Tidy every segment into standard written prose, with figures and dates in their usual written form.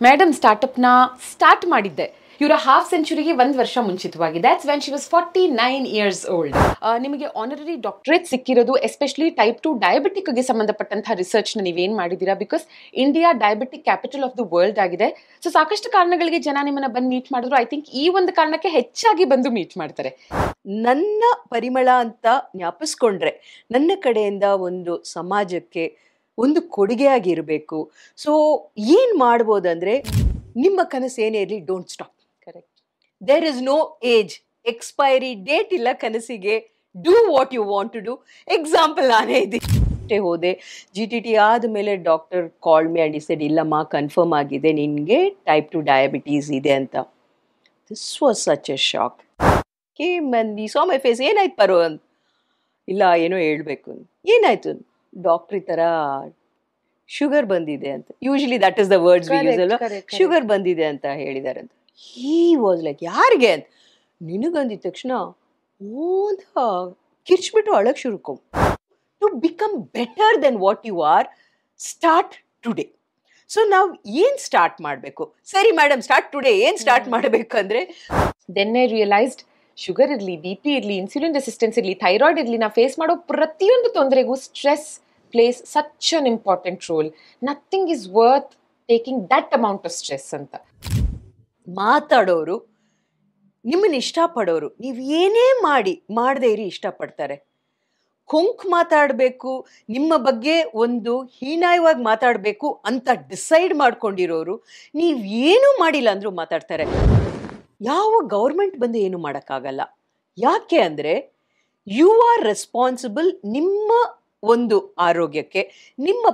Madam ಸ್ಟಾರ್ಟಪ್ನ start ಮಾಡಿದ್ದೆ ಇವರ half ಸೆಂಚುರಿಗೆ 1 ವರ್ಷ ಮುಂಚಿತವಾಗಿ. That's when she was 49 years old. ನಿಮಗೆ ಆನರರಿ ಡಾಕ್ಟರೇಟ್ ಸಿಕ್ಕಿರೋದು ಎಸ್ಪೆಷಲಿ ಟೈಪ್ 2 ಡಯಾಬಿಟಿಕ್ಗೆ ಸಂಬಂಧಪಟ್ಟಂತಹ ರಿಸರ್ಚ್ನ ನೀವೇನು ಮಾಡಿದ್ದೀರಾ? Because India diabetic capital of the world ಆಗಿದೆ. ಸೊ ಸಾಕಷ್ಟು ಕಾರಣಗಳಿಗೆ ಜನ ನಿಮ್ಮನ್ನ ಬಂದು ಮೀಟ್ ಮಾಡಿದ್ರು. ಐ ಥಿಂಕ್ ಈ ಒಂದು ಕಾರಣಕ್ಕೆ ಹೆಚ್ಚಾಗಿ ಬಂದು ಮೀಟ್ ಮಾಡ್ತಾರೆ. ನನ್ನ ಪರಿಮಳ ಅಂತ ಜ್ಞಾಪಿಸ್ಕೊಂಡ್ರೆ ನನ್ನ ಕಡೆಯಿಂದ ಒಂದು ಸಮಾಜಕ್ಕೆ ಒಂದು ಕೊಡುಗೆಯಾಗಿರಬೇಕು. ಸೊ ಏನು ಮಾಡ್ಬೋದಂದ್ರೆ, ನಿಮ್ಮ ಕನಸು ಏನೇ ಇರಲಿ, don't stop. Correct. There is no age, expiry date ಇಲ್ಲ ಕನಸಿಗೆ. Do what you want to do. Example, ನಾನೇ ಇದ್ದೆ ಹೋದೆ, GTT ಆದಮೇಲೆ doctor call me and said, ಇಲ್ಲಮ್ಮ ಕನ್ಫರ್ಮ್ ಆಗಿದೆ ನಿನಗೆ ಟೈಪ್ 2 ಡಯಾಬಿಟೀಸ್ ಇದೆ ಅಂತ. This was such a shock. ಮಂದಿ ಸೋ ಮೈ ಫೇಸ್, ಏನಾಯ್ತು ಪರೋ ಅಂತ. ಇಲ್ಲ ಏನೋ ಹೇಳ್ಬೇಕು. ಏನಾಯ್ತು? ಡಾಕ್ಟ್ರ್ ಈ ಥರ ಶುಗರ್ ಬಂದಿದೆ ಅಂತ. Usually that is the words we use ಅಲ್ವಾ, ಶುಗರ್ ಬಂದಿದೆ ಅಂತ ಹೇಳಿದ್ದಾರೆ ಅಂತ. ಹೀ ವಾಸ್ ಲೈಕ್, ಯಾರಿಗೆ ಅಂತ. ನಿನಗಂದಿದ ತಕ್ಷಣ ಓದ ಕಿರ್ಚ್ಬಿಟ್ಟು ಅಳಕ್ ಶುರುಕೊ. To become better than what you are, start today. So ನಾವು ಏನು ಸ್ಟಾರ್ಟ್ ಮಾಡಬೇಕು? ಸರಿ ಮೇಡಮ್, ಸ್ಟಾರ್ಟ್ ಟುಡೇ. ಏನು ಸ್ಟಾರ್ಟ್ ಮಾಡಬೇಕಂದ್ರೆ, ದೆನ್ ಐ ರಿಯಲೈಸ್ಡ್ ಶುಗರ್ ಇರಲಿ, BP ಇರಲಿ, ಇನ್ಸುಲಿನ್ ರೆಸಿಸ್ಟೆನ್ಸ್ ಇರಲಿ, ಥೈರಾಯ್ಡ್ ಇರಲಿ, ನಾವು ಫೇಸ್ ಮಾಡೋ ಪ್ರತಿಯೊಂದು ತೊಂದರೆಗೂ stress plays such an important role. Nothing is worth taking that amount of stress ಅಂತ. ಮಾತಾಡೋರು, ನಿಮ್ಮನ್ನು ಇಷ್ಟಪಡೋರು, ನೀವು ಏನೇ ಮಾಡದೇ ಇರಿ ಇಷ್ಟಪಡ್ತಾರೆ. ಕೊಂಕ್ ಮಾತಾಡಬೇಕು, ನಿಮ್ಮ ಬಗ್ಗೆ ಒಂದು ಹೀನಾಯವಾಗಿ ಮಾತಾಡಬೇಕು ಅಂತ ಡಿಸೈಡ್ ಮಾಡ್ಕೊಂಡಿರೋರು ನೀವು ಏನೂ ಮಾಡಿಲ್ಲ ಅಂದರೂ ಮಾತಾಡ್ತಾರೆ. ಯಾವ ಗೌರ್ಮೆಂಟ್ ಬಂದು ಏನು ಮಾಡೋಕ್ಕಾಗಲ್ಲ. ಯಾಕೆ ಅಂದರೆ, ಯು ಆರ್ ರೆಸ್ಪಾನ್ಸಿಬಲ್ ನಿಮ್ಮ ಒಂದು ಆರೋಗ್ಯಕ್ಕೆ. ನಿಮ್ಮ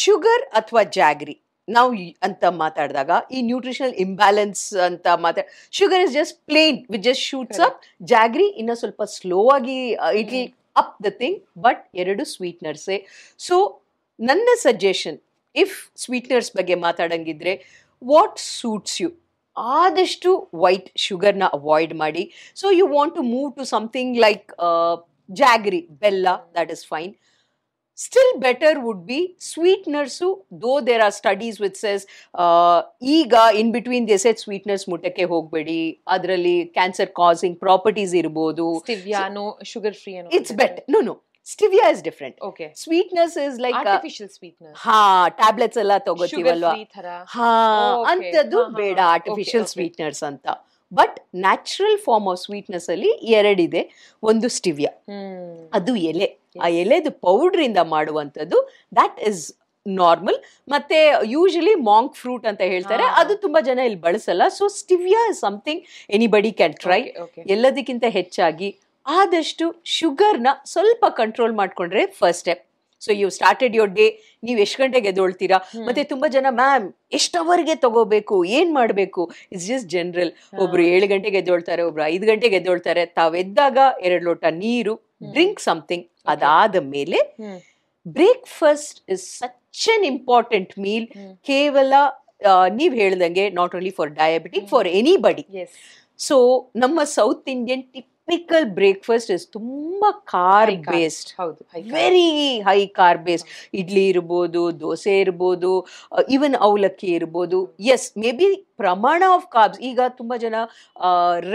ಶುಗರ್ ಅಥವಾ ಜಾಗ್ರಿ ನಾವು ಅಂತ ಮಾತಾಡಿದಾಗ, ಈ ನ್ಯೂಟ್ರಿಷನಲ್ ಇಂಬ್ಯಾಲೆನ್ಸ್ ಅಂತ sugar is just plain which just shoots up. Jaggery ಇನ್ನ ಸ್ವಲ್ಪ ಸ್ಲೋ ಆಗಿ it will up the thing, but ಎರಡು ಸ್ವೀಟ್ನರ್ಸೇ. ಸೊ ನನ್ನ ಸಜೆಷನ್, ಇಫ್ ಸ್ವೀಟ್ನರ್ಸ್ ಬಗ್ಗೆ ಮಾತಾಡಂಗಿದ್ರೆ, ವಾಟ್ ಸೂಟ್ಸ್ ಯು, ಆದಷ್ಟು ವೈಟ್ ಶುಗರ್ನ ಅವಾಯ್ಡ್ ಮಾಡಿ. So you want to move to something like jaggery, ಬೆಲ್ಲ, that is fine. Still better would be sweeteners. Though there are studies which says, ಈಗ in between they said sweeteners ಮುಟ್ಟಕ್ಕೆ ಹೋಗಬೇಡಿ, ಅದರಲ್ಲಿ cancer causing properties ಇರ್ಬೋದು. Sugar free, it's better. No, stevia is different. Okay. Sweetness is like artificial sweetness. Tablets ಎಲ್ಲ ತಗೋತೀವಲ್ವಾ, ಅಂತದ್ದು ಬೇಡ, artificial sweeteners ಅಂತ. But natural form of sweetness ಅಲ್ಲಿ ಎರಡಿದೆ. ಒಂದು ಸ್ಟಿವಿಯಾ, ಅದು ಎಲೆ, ಆ ಎಲೆದು ಪೌಡರ್ ಇಂದ ಮಾಡುವಂಥದ್ದು, ದಟ್ ಇಸ್ ನಾರ್ಮಲ್. ಮತ್ತೆ ಯೂಶಲಿ ಮಾಂಕ್ ಫ್ರೂಟ್ ಅಂತ ಹೇಳ್ತಾರೆ, ಅದು ತುಂಬಾ ಜನ ಇಲ್ಲಿ ಬಳಸಲ್ಲ. So stevia is something anybody can try. ಎಲ್ಲದಕ್ಕಿಂತ ಹೆಚ್ಚಾಗಿ ಆದಷ್ಟು ಶುಗರ್ನ ಸ್ವಲ್ಪ ಕಂಟ್ರೋಲ್ ಮಾಡ್ಕೊಂಡ್ರೆ first step. So you started your day, ನೀವು ಎಷ್ಟು ಗಂಟೆಗೆ ಎದ್ದೊಳ್ತೀರಾ? ಮತ್ತೆ ತುಂಬಾ ಜನ, ಮ್ಯಾಮ್ ಎಷ್ಟು ಅವರ್ಗೆ ತಗೋಬೇಕು, ಏನ್ ಮಾಡಬೇಕು? It's just general. ಒಬ್ರು 7 ಗಂಟೆಗೆ ಎದ್ದೊಳ್ತಾರೆ, ಒಬ್ರು 5 ಗಂಟೆಗೆ ಎದ್ದೊಳ್ತಾರೆ. ತಾವೆದ್ದಾಗ 2 ಲೋಟ ನೀರು, ಡ್ರಿಂಕ್ ಸಮಥಿಂಗ್. ಅದಾದ ಮೇಲೆ breakfast is such an important meal. ಕೇವಲ ನೀವ್ ಹೇಳ್ದಂಗೆ, not only for diabetic, for anybody. So ನಮ್ಮ south Indian typical breakfast is ತುಂಬಾ carb based, very high carb based. Idli ಇರ್ಬೋದು, ದೋಸೆ ಇರ್ಬೋದು, ಈವನ್ ಅವಲಕ್ಕಿ ಇರ್ಬೋದು. ಎಸ್, ಮೇ ಬಿ ಪ್ರಮಾಣ ಆಫ್ ಕಾರ್ಬ್ಸ್. ಈಗ ತುಂಬಾ ಜನ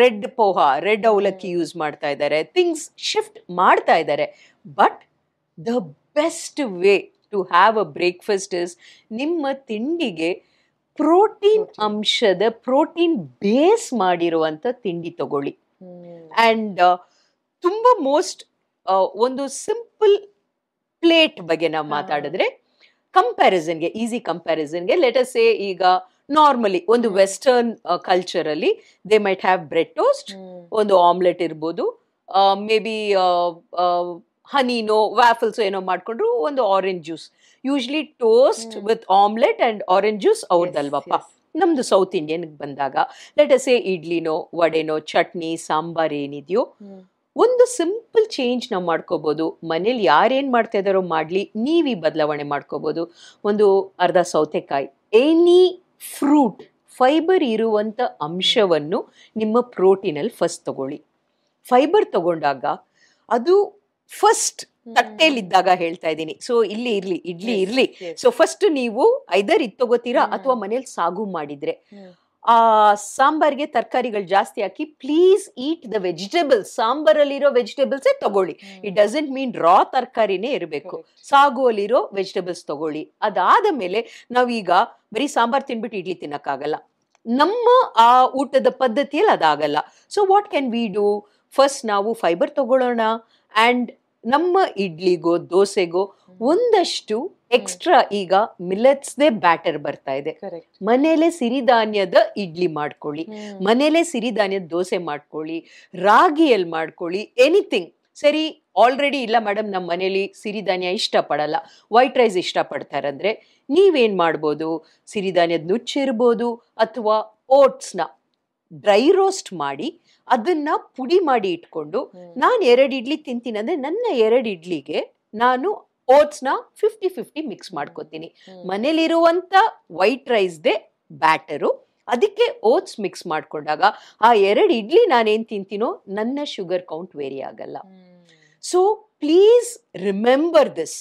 ರೆಡ್ ಪೋಹ, ರೆಡ್ ಅವಲಕ್ಕಿ ಯೂಸ್ ಮಾಡ್ತಾ ಇದ್ದಾರೆ. ಥಿಂಗ್ಸ್ ಶಿಫ್ಟ್ ಮಾಡ್ತಾ ಇದ್ದಾರೆ. But the best way to have a breakfast is, ನಿಮ್ಮ ತಿಂಡಿಗೆ ಪ್ರೋಟೀನ್ ಅಂಶದ, ಪ್ರೋಟೀನ್ ಬೇಸ್ ಮಾಡಿರುವಂತ ತಿಂಡಿ ತಗೊಳ್ಳಿ. ಅಂಡ್ ತುಂಬಾ ಮೋಸ್ಟ್ ಒಂದು ಸಿಂಪಲ್ ಪ್ಲೇಟ್ ಬಗ್ಗೆ ನಾವು ಮಾತಾಡಿದ್ರೆ, ಕಂಪ್ಯಾರಿಸನ್ಗೆ, ಈಸಿ ಕಂಪ್ಯಾರಿಸನ್ಗೆ, ಲೆಟ್ ಅಸ್ ಸೇ, ಈಗ ನಾರ್ಮಲಿ ಒಂದು ವೆಸ್ಟರ್ನ್ ಕಲ್ಚರ್ ಅಲ್ಲಿ they might have bread toast, ಒಂದು ಆಮ್ಲೆಟ್ ಇರ್ಬೋದು, ಮೇ ಬಿ ಹನಿನೋ ವ್ಯಾಫಲ್ಸ್ ಏನೋ ಮಾಡ್ಕೊಂಡ್ರು, ಒಂದು orange juice. Usually toast with omelette and orange juice ಅವ್ರದಲ್ವಪ್ಪ. ನಮ್ದು ಸೌತ್ ಇಂಡಿಯನ್ ಬಂದಾಗ, ಲೆಟ್ ಅಸ್ ಸೇ ಇಡ್ಲಿನೋ, ವಡೆನೋ, ಚಟ್ನಿ, ಸಾಂಬಾರ್ ಏನಿದೆಯೋ, ಒಂದು ಸಿಂಪಲ್ ಚೇಂಜ್ ನಾವು ಮಾಡ್ಕೋಬಹುದು. ಮನೇಲಿ ಯಾರೇನ್ ಮಾಡ್ತಾ ಇದಾರೋ ಮಾಡ್ಲಿ, ನೀವ್ ಈ ಬದಲಾವಣೆ ಮಾಡ್ಕೋಬಹುದು. ಒಂದು ಅರ್ಧ ಸೌತೆಕಾಯಿ, ಎನಿ ಫ್ರೂಟ್, ಫೈಬರ್ ಇರುವಂತ ಅಂಶವನ್ನು ನಿಮ್ಮ ಪ್ರೋಟೀನಲ್ಲಿ ಫಸ್ಟ್ ತಗೊಳ್ಳಿ. ಫೈಬರ್ ತಗೊಂಡಾಗ ಅದು ಫಸ್ಟ್ ತಟ್ಟೆಲಿದ್ದಾಗ ಹೇಳ್ತಾ ಇದ್ದೀನಿ. ಸೊ ಇಲ್ಲಿ ಇರ್ಲಿ, ಇಡ್ಲಿ ಇರ್ಲಿ. ಸೊ ಫಸ್ಟ್ ನೀವು ಐದರ್ ಇದು ತಗೋತೀರಾ ಅಥವಾ ಮನೇಲಿ ಸಾಗು ಮಾಡಿದ್ರೆ ಆ ಸಾಂಬಾರ್ಗೆ ತರಕಾರಿಗಳು ಜಾಸ್ತಿ ಹಾಕಿ ಪ್ಲೀಸ್ ಈಟ್ ದ ವೆಜಿಟೇಬಲ್ಸ್. ಸಾಂಬಾರಲ್ಲಿರೋ ವೆಜಿಟೇಬಲ್ಸೇ ತಗೊಳ್ಳಿ. ಇಟ್ ಡಸಂಟ್ ಮೀನ್ ರಾ ತರಕಾರಿನೇ ಇರಬೇಕು. ಸಾಗು ಅಲ್ಲಿರೋ ವೆಜಿಟೇಬಲ್ಸ್ ತಗೊಳ್ಳಿ. ಅದಾದ ಮೇಲೆ ನಾವೀಗ ಬರೀ ಸಾಂಬಾರ್ ತಿನ್ಬಿಟ್ಟು ಇಡ್ಲಿ ತಿನ್ನಕ್ಕಾಗಲ್ಲ. ನಮ್ಮ ಆ ಊಟದ ಪದ್ಧತಿಯಲ್ಲಿ ಅದಾಗಲ್ಲ. So what can we do? First ನಾವು ಫೈಬರ್ ತಗೊಳ್ಳೋಣ ಅಂಡ್ ನಮ್ಮ ಇಡ್ಲಿಗೋ ದೋಸೆಗೋ ಒಂದಷ್ಟು ಎಕ್ಸ್ಟ್ರಾ ಈಗ ಮಿಲೆಟ್ಸ್ದೇ ಬ್ಯಾಟರ್ ಬರ್ತಾ ಇದೆ. ಮನೇಲೆ ಸಿರಿಧಾನ್ಯದ ಇಡ್ಲಿ ಮಾಡ್ಕೊಳ್ಳಿ, ಮನೇಲೆ ಸಿರಿಧಾನ್ಯದ ದೋಸೆ ಮಾಡ್ಕೊಳ್ಳಿ, ರಾಗಿಯಲ್ಲಿ ಮಾಡ್ಕೊಳ್ಳಿ, ಎನಿಥಿಂಗ್. ಸರಿ, ಆಲ್ರೆಡಿ ಇಲ್ಲ ಮೇಡಮ್ ನಮ್ಮ ಮನೇಲಿ ಸಿರಿಧಾನ್ಯ ಇಷ್ಟಪಡಲ್ಲ, ವೈಟ್ ರೈಸ್ ಇಷ್ಟಪಡ್ತಾರಂದ್ರೆ ನೀವೇನ್ ಮಾಡ್ಬೋದು? ಸಿರಿಧಾನ್ಯದ ನುಚ್ಚಿರ್ಬೋದು ಅಥವಾ ಓಟ್ಸ್ನ ಡ್ರೈ ರೋಸ್ಟ್ ಮಾಡಿ ಅದನ್ನ ಪುಡಿ ಮಾಡಿ ಇಟ್ಕೊಂಡು ನಾನು 2 ಇಡ್ಲಿ ತಿಂತೀನಿ ಅಂದ್ರೆ ನನ್ನ 2 ಇಡ್ಲಿಗೆ ನಾನು ಓಟ್ಸ್ನ 50-50 ಮಿಕ್ಸ್ ಮಾಡ್ಕೋತೀನಿ. ಮನೇಲಿರುವಂತ ವೈಟ್ ರೈಸ್ದೇ ಬ್ಯಾಟರು, ಅದಕ್ಕೆ ಓಟ್ಸ್ ಮಿಕ್ಸ್ ಮಾಡ್ಕೊಂಡಾಗ ಆ 2 ಇಡ್ಲಿ ನಾನೇನ್ ತಿಂತೀನೋ ನನ್ನ ಶುಗರ್ ಕೌಂಟ್ ವೇರಿ ಆಗಲ್ಲ. So please remember this.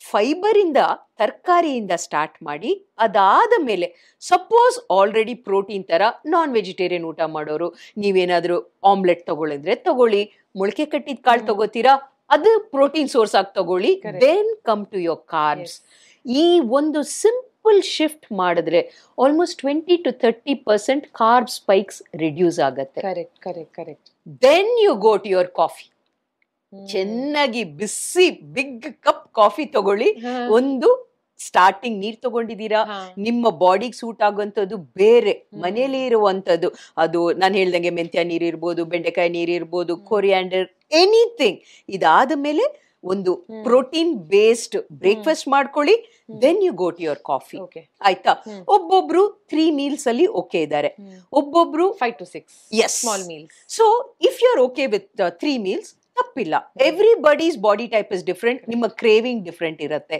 Fibre ಇಂದ ತರಕಾರಿಯಿಂದ ಸ್ಟಾರ್ಟ್ ಮಾಡಿ ಅದಾದ ಮೇಲೆ ಸಪೋಸ್ ಆಲ್ರೆಡಿ ಪ್ರೋಟೀನ್ ತರ ನಾನ್ ವೆಜಿಟೇರಿಯನ್ ಊಟ ಮಾಡೋರು ನೀವೇನಾದ್ರೂ ಆಮ್ಲೆಟ್ ತಗೊಳ್ಳಿದ್ರೆ ತಗೊಳ್ಳಿ, ಮೊಳಕೆ ಕಟ್ಟಿದ ಕಾಳು ತಗೋತೀರಾ ಅದು ಪ್ರೋಟೀನ್ ಸೋರ್ಸ್ ಆಗಿ ತಗೊಳ್ಳಿ. Then come to your carbs. ಈ ಒಂದು ಸಿಂಪಲ್ ಶಿಫ್ಟ್ ಮಾಡಿದ್ರೆ ಆಲ್ಮೋಸ್ಟ್ 20-30% ಕಾರ್ಬ್ ಸ್ಪೈಕ್ಸ್ ರಿಡ್ಯೂಸ್ ಆಗತ್ತೆ. Then you go to your coffee. ಚೆನ್ನಾಗಿ ಬಿಸಿ ಬಿಗ್ ಕಪ್ ಕಾಫಿ ತಗೊಳ್ಳಿ. ಒಂದು ಸ್ಟಾರ್ಟಿಂಗ್ ನೀರ್ ತಗೊಂಡಿದ್ದೀರಾ, ನಿಮ್ಮ ಬಾಡಿಗೆ ಸೂಟ್ ಆಗುವಂಥದ್ದು ಬೇರೆ ಮನೇಲಿ ಇರುವಂತದ್ದು, ಅದು ನಾನು ಹೇಳ್ದಂಗೆ ಮೆಂತ್ಯ ನೀರ್ ಇರ್ಬೋದು, ಬೆಂಡೆಕಾಯಿ ನೀರ್ ಇರ್ಬೋದು, ಕೊರಿಯಾಂಡರ್, ಎನಿಥಿಂಗ್. ಇದಾದ ಮೇಲೆ ಒಂದು ಪ್ರೋಟೀನ್ ಬೇಸ್ಡ್ ಬ್ರೇಕ್ಫಾಸ್ಟ್ ಮಾಡ್ಕೊಳ್ಳಿ. Then you go to your coffee. ಆಯ್ತಾ? ಒಬ್ಬೊಬ್ರು 3 meals ಅಲ್ಲಿ ಓಕೆ ಇದ್ದಾರೆ, ಒಬ್ಬೊಬ್ರು 5 to 6 small meals. So if you are okay with 3 meals ತಪ್ಪಿಲ್ಲ. Everybody's body type is different, ನಿಮ್ಮ ಕ್ರೇವಿಂಗ್ ಡಿಫ್ರೆಂಟ್ ಇರುತ್ತೆ.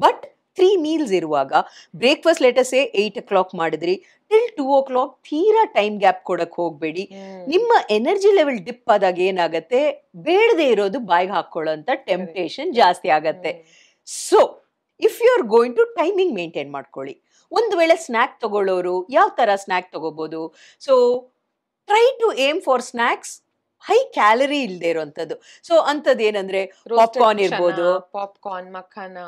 ಬಟ್ 3 meals ಇರುವಾಗ ಬ್ರೇಕ್ಫಾಸ್ಟ್ ಲೆಟಸೇ 8 o'clock ಮಾಡಿದ್ರಿ ಟಿಲ್ 2 o'clock ತೀರಾ ಟೈಮ್ ಗ್ಯಾಪ್ ಕೊಡಕ್ ಹೋಗ್ಬೇಡಿ. ನಿಮ್ಮ ಎನರ್ಜಿ ಲೆವೆಲ್ ಡಿಪ್ ಆದಾಗ ಏನಾಗತ್ತೆ, ಬೇಡದೆ ಇರೋದು ಬಾಯಿಗೆ ಹಾಕೊಳ್ಳೋಂತ ಟೆಂಪ್ಟೇಷನ್ ಜಾಸ್ತಿ ಆಗತ್ತೆ. So if you are going to timing maintain ಮಾಡ್ಕೊಳ್ಳಿ. ಒಂದು ವೇಳೆ ಸ್ನ್ಯಾಕ್ ತಗೊಳ್ಳೋರು ಯಾವ ತರ ಸ್ನ್ಯಾಕ್ ತಗೋಬಹುದು? So try to aim for snacks high calorie ಇಲ್ಲದೆ ಇರೋಂಥದ್ದು. ಸೊ ಅಂತದ್ ಏನಂದ್ರೆ ಪಾಪ್ಕಾರ್ನ್ ಇರ್ಬೋದು, popcorn, makhana,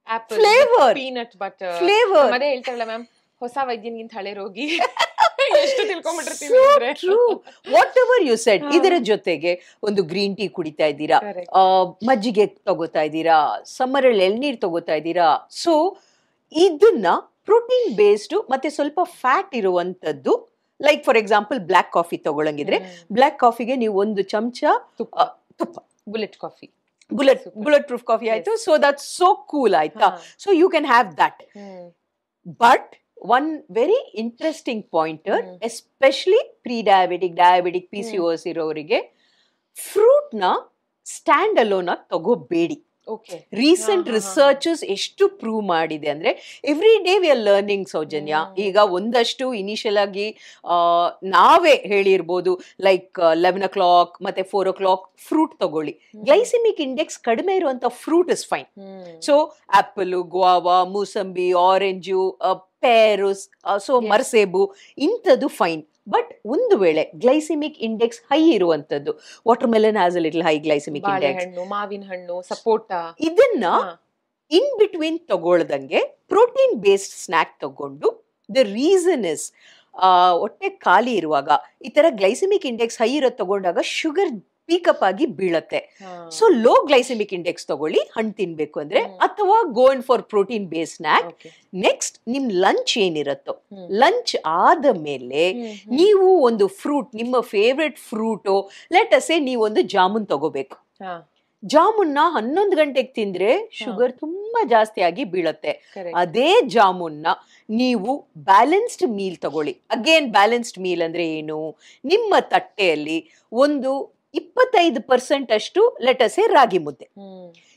apple flavour, peanut butter flavour. ಅದೇ ಹೇಳ್ತಾರಲ್ಲ ಮ್ಯಾಮ್, ಹೊಸ ವೈದ್ಯನ್ಗಿಂತ ಹಳೆ ರೋಗಿ. ಎಷ್ಟು ತಿಳ್ಕೊಂಡ್ಬಿಟ್ಟಿರ್ತೀವಿ. Whatever you said. ಇದರ ಜೊತೆಗೆ ಒಂದು ಗ್ರೀನ್ ಟೀ ಕುಡಿತಾ ಇದ್ದೀರಾ, ಮಜ್ಜಿಗೆ ತಗೋತಾ ಇದ್ದೀರಾ, ಸಮ್ಮರ್ ಅಲ್ಲಿ ಎಳ್ನೀರ್ ತಗೋತಾ ಇದ್ದೀರಾ. ಸೊ ಇದನ್ನ ಪ್ರೋಟೀನ್ ಬೇಸ್ಡ್ ಮತ್ತೆ ಸ್ವಲ್ಪ ಫ್ಯಾಟ್ ಇರುವಂತದ್ದು, like for example black coffee ತಗೊಳಂಗಿದ್ರೆ ಬ್ಲ್ಯಾಕ್ ಕಾಫಿಗೆ ನೀವು 1 ಚಮಚ ತುಪ್ಪ, bullet coffee, bullet proof coffee ಆಯ್ತು. So that's so cool. ಆಯ್ತಾ? So you can have that. But one very interesting pointer, especially pre-diabetic, diabetic, PCOS ಇರೋರಿಗೆ, ಫ್ರೂಟ್ ನ ಸ್ಟ್ಯಾಂಡ್ ಅಲೋನ್ ಆಗಿ ತಗೋಬೇಡಿ. ರೀಸೆಂಟ್ ರಿಸರ್ಚಸ್ ಎಷ್ಟು ಪ್ರೂವ್ ಮಾಡಿದೆ ಅಂದ್ರೆ, every day we are learning. Soujanya, ಈಗ ಒಂದಷ್ಟು ಇನಿಷಿಯಲ್ ಆಗಿ ನಾವೇ ಹೇಳಿರ್ಬೋದು, ಲೈಕ್ 11 o'clock ಮತ್ತೆ 4 o'clock ಫ್ರೂಟ್ ತಗೊಳ್ಳಿ. ಗ್ಲೈಸಿಮಿಕ್ ಇಂಡೆಕ್ಸ್ ಕಡಿಮೆ ಇರುವಂತ fruit is fine. So apple, guava, mosambi, orange, pear, so ಮರ್ಸೇಬು, ಇಂಥದ್ದು ಫೈನ್. ಬಟ್ ಒಂದು ವೇಳೆ ಗ್ಲೈಸಿಮಿಕ್ ಇಂಡೆಕ್ಸ್ ಹೈ ಇರುವಂತದ್ದು, watermelon has a little high glycemic index, ಮಾವಿನ ಹಣ್ಣು, ಸಪೋಟ, ಇದನ್ನ ಇನ್ ಬಿಟ್ವೀನ್ ತಗೊಳ್ದಂಗೆ ಪ್ರೋಟೀನ್ ಬೇಸ್ಡ್ ಸ್ನ್ಯಾಕ್ ತಗೊಂಡು, ದ ರೀಸನ್ ಇಸ್ ಹೊಟ್ಟೆ ಖಾಲಿ ಇರುವಾಗ ಈ ತರ ಗ್ಲೈಸಿಮಿಕ್ ಇಂಡೆಕ್ಸ್ ಹೈ ಇರೋದು ತಗೊಂಡಾಗ ಶುಗರ್ ಪೀಕಪ್ ಆಗಿ ಬೀಳತ್ತೆ. ಸೊ ಲೋ ಗ್ಲೈಸಿಮಿಕ್ ಇಂಡೆಕ್ಸ್ ತಗೊಳ್ಳಿ ಹಣ್ಣು ತಿನ್ಬೇಕು ಅಂದ್ರೆ, ಅಥವಾ go in for protein based snack. Next ನಿಮ್ ಲಂಚ್ ಏನಿರತ್ತೋ, ಲಂಚ್ ಆದ ಮೇಲೆ ನೀವು ಒಂದು ಫ್ರೂಟ್, ನಿಮ್ಮ favourite fruit, let us say ನೀವೊಂದು ಜಾಮೂನ್ ತಗೋಬೇಕು. ಜಾಮೂನ್ನ 11 ಗಂಟೆಗೆ ತಿಂದ್ರೆ ಶುಗರ್ ತುಂಬಾ ಜಾಸ್ತಿ ಆಗಿ ಬೀಳತ್ತೆ. ಅದೇ ಜಾಮೂನ್ನ ನೀವು ಬ್ಯಾಲೆನ್ಸ್ಡ್ ಮೀಲ್ ತಗೊಳ್ಳಿ. ಅಗೇನ್ ಬ್ಯಾಲೆನ್ಸ್ಡ್ ಮೀಲ್ ಅಂದ್ರೆ ಏನು? ನಿಮ್ಮ ತಟ್ಟೆಯಲ್ಲಿ ಒಂದು 25% ಅಷ್ಟು ಲೆಟ್ ಅಸ್ ಸೇ ರಾಗಿ ಮುದ್ದೆ,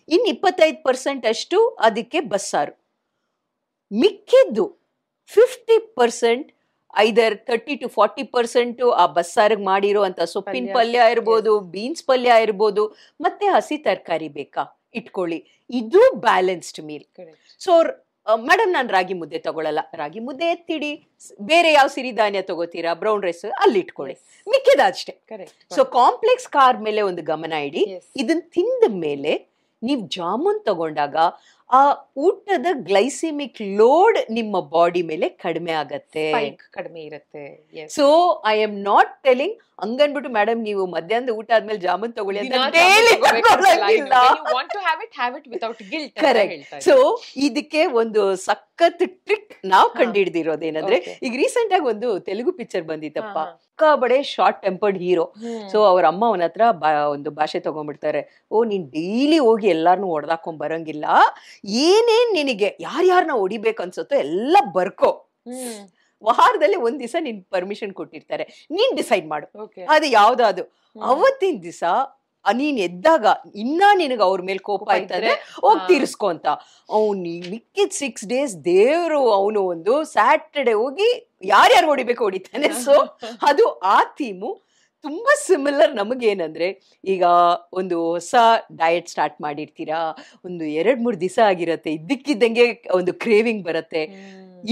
ಇನ್ 25% ಅಷ್ಟು ಅದಕ್ಕೆ ಬಸ್ಸಾರು, ಮಿಕ್ಕಿದ್ದು 50% ಐದರ್ 30-40% ಆ ಬಸ್ಸಾರಿಗೆ ಮಾಡಿರೋ ಅಂತ ಸೊಪ್ಪಿನ ಪಲ್ಯ ಇರ್ಬೋದು, ಬೀನ್ಸ್ ಪಲ್ಯ ಇರ್ಬೋದು, ಮತ್ತೆ ಹಸಿ ತರಕಾರಿ ಬೇಕಾ ಇಟ್ಕೊಳ್ಳಿ. ಇದು ಬ್ಯಾಲೆನ್ಸ್ಡ್ ಮೀಲ್. ಸೊ ಮೇಡಮ್ ನಾನು ರಾಗಿ ಮುದ್ದೆ ತಗೊಳಲ್ಲ, ರಾಗಿ ಮುದ್ದೆ ಎತ್ತಿಡಿ, ಬೇರೆ ಯಾವ ಸಿರಿಧಾನ್ಯ ತಗೋತೀರಾ, ಬ್ರೌನ್ ರೈಸ್ ಅಲ್ಲಿ ಇಟ್ಕೊಳ್ಳಿ, ಮಿಕ್ಕಿದ ಅಷ್ಟೇ. ಸೊ ಕಾಂಪ್ಲೆಕ್ಸ್ ಕಾರ್ಬ್ ಮೇಲೆ ಒಂದು ಗಮನ ಇಡಿ. ಇದನ್ನ ತಿಂದ ಮೇಲೆ ನೀವು ಜಾಮೂನ್ ತಗೊಂಡಾಗ ಆ ಊಟದ ಗ್ಲೈಸಿಮಿಕ್ ಲೋಡ್ ನಿಮ್ಮ ಬಾಡಿ ಮೇಲೆ ಕಡಿಮೆ ಆಗತ್ತೆ, ಕಡಿಮೆ ಇರುತ್ತೆ. So I am not telling ಹಂಗನ್ಬಿಟ್ಟು ಮೇಡಮ್ ನೀವು ಮಧ್ಯಾಹ್ನದ ಊಟ ಆದ್ಮೇಲೆ ಜಾಮೂನ್ ತಗೊಳ್ಳಿ ಅಂತ. ಕರೆಕ್ಟ್. ಸೊ ಇದಕ್ಕೆ ಒಂದು ಸಖತ್ ಟ್ರಿಕ್ ನಾವು ಕಂಡುಹಿಡಿದಿರೋದೇನಂದ್ರೆ, ಈಗ ರೀಸೆಂಟ್ ಆಗಿ ಒಂದು ತೆಲುಗು ಪಿಕ್ಚರ್ ಬಂದಿತ್ತಪ್ಪ, ಬಡೆ ಶಾರ್ಟ್ ಟೆಂಪರ್ಡ್ ಹೀರೋ. ಸೊ ಅವ್ರ ಅಮ್ಮ ಅವನ ಹತ್ರ ಒಂದು ಭಾಷೆ ತಗೊಂಡ್ಬಿಡ್ತಾರೆ, ಓ ನೀನ್ ಡೈಲಿ ಹೋಗಿ ಎಲ್ಲಾರನು ಹೊಡೆದಾಕೊಂಡ್ ಬರಂಗಿಲ್ಲ, ಏನೇನ್ ನಿನಗೆ ಯಾರ್ಯಾರನ್ನ ಹೊಡಿಬೇಕು ಅನ್ಸುತ್ತೋ ಎಲ್ಲ ಬರ್ಕೋ, ವಾರದಲ್ಲಿ ಒಂದ್ ದಿವಸ ನಿನ್ ಪರ್ಮಿಷನ್ ಕೊಟ್ಟಿರ್ತಾರೆ, ನೀನ್ ಡಿಸೈಡ್ ಮಾಡು ಅದು ಯಾವ್ದಾದು. ಅವತ್ತಿನ ದಿವಸ ನೀನ್ ಎದ್ದಾಗ ಇನ್ನ ನಿನಗ ಅವ್ರ ಮೇಲೆ ಕೋಪ ಆಯ್ತಂದ್ರೆ ಹೋಗಿ ತೀರಿಸ್ಕೊ ಅಂತ. ಅವ್ನು ಮಿಕ್ಕಿದ 6 days ದೇವ್ರು ಅವನು ಒಂದು ಸ್ಯಾಟರ್ಡೆ ಹೋಗಿ ಯಾರ್ಯಾರು ಹೊಡಿಬೇಕು ಹೊಡಿತಾನೆ. ಸೊ ಅದು ಆ ಥೀಮು ತುಂಬಾ ಸಿಮಿಲರ್. ನಮಗೇನಂದ್ರೆ ಈಗ ಒಂದು ಹೊಸ ಡಯಟ್ ಸ್ಟಾರ್ಟ್ ಮಾಡಿರ್ತೀರಾ, ಒಂದು 2-3 ದಿವಸ ಆಗಿರತ್ತೆ, ಇದ್ದಕ್ಕಿದ್ದಂಗೆ ಒಂದು ಕ್ರೇವಿಂಗ್ ಬರುತ್ತೆ.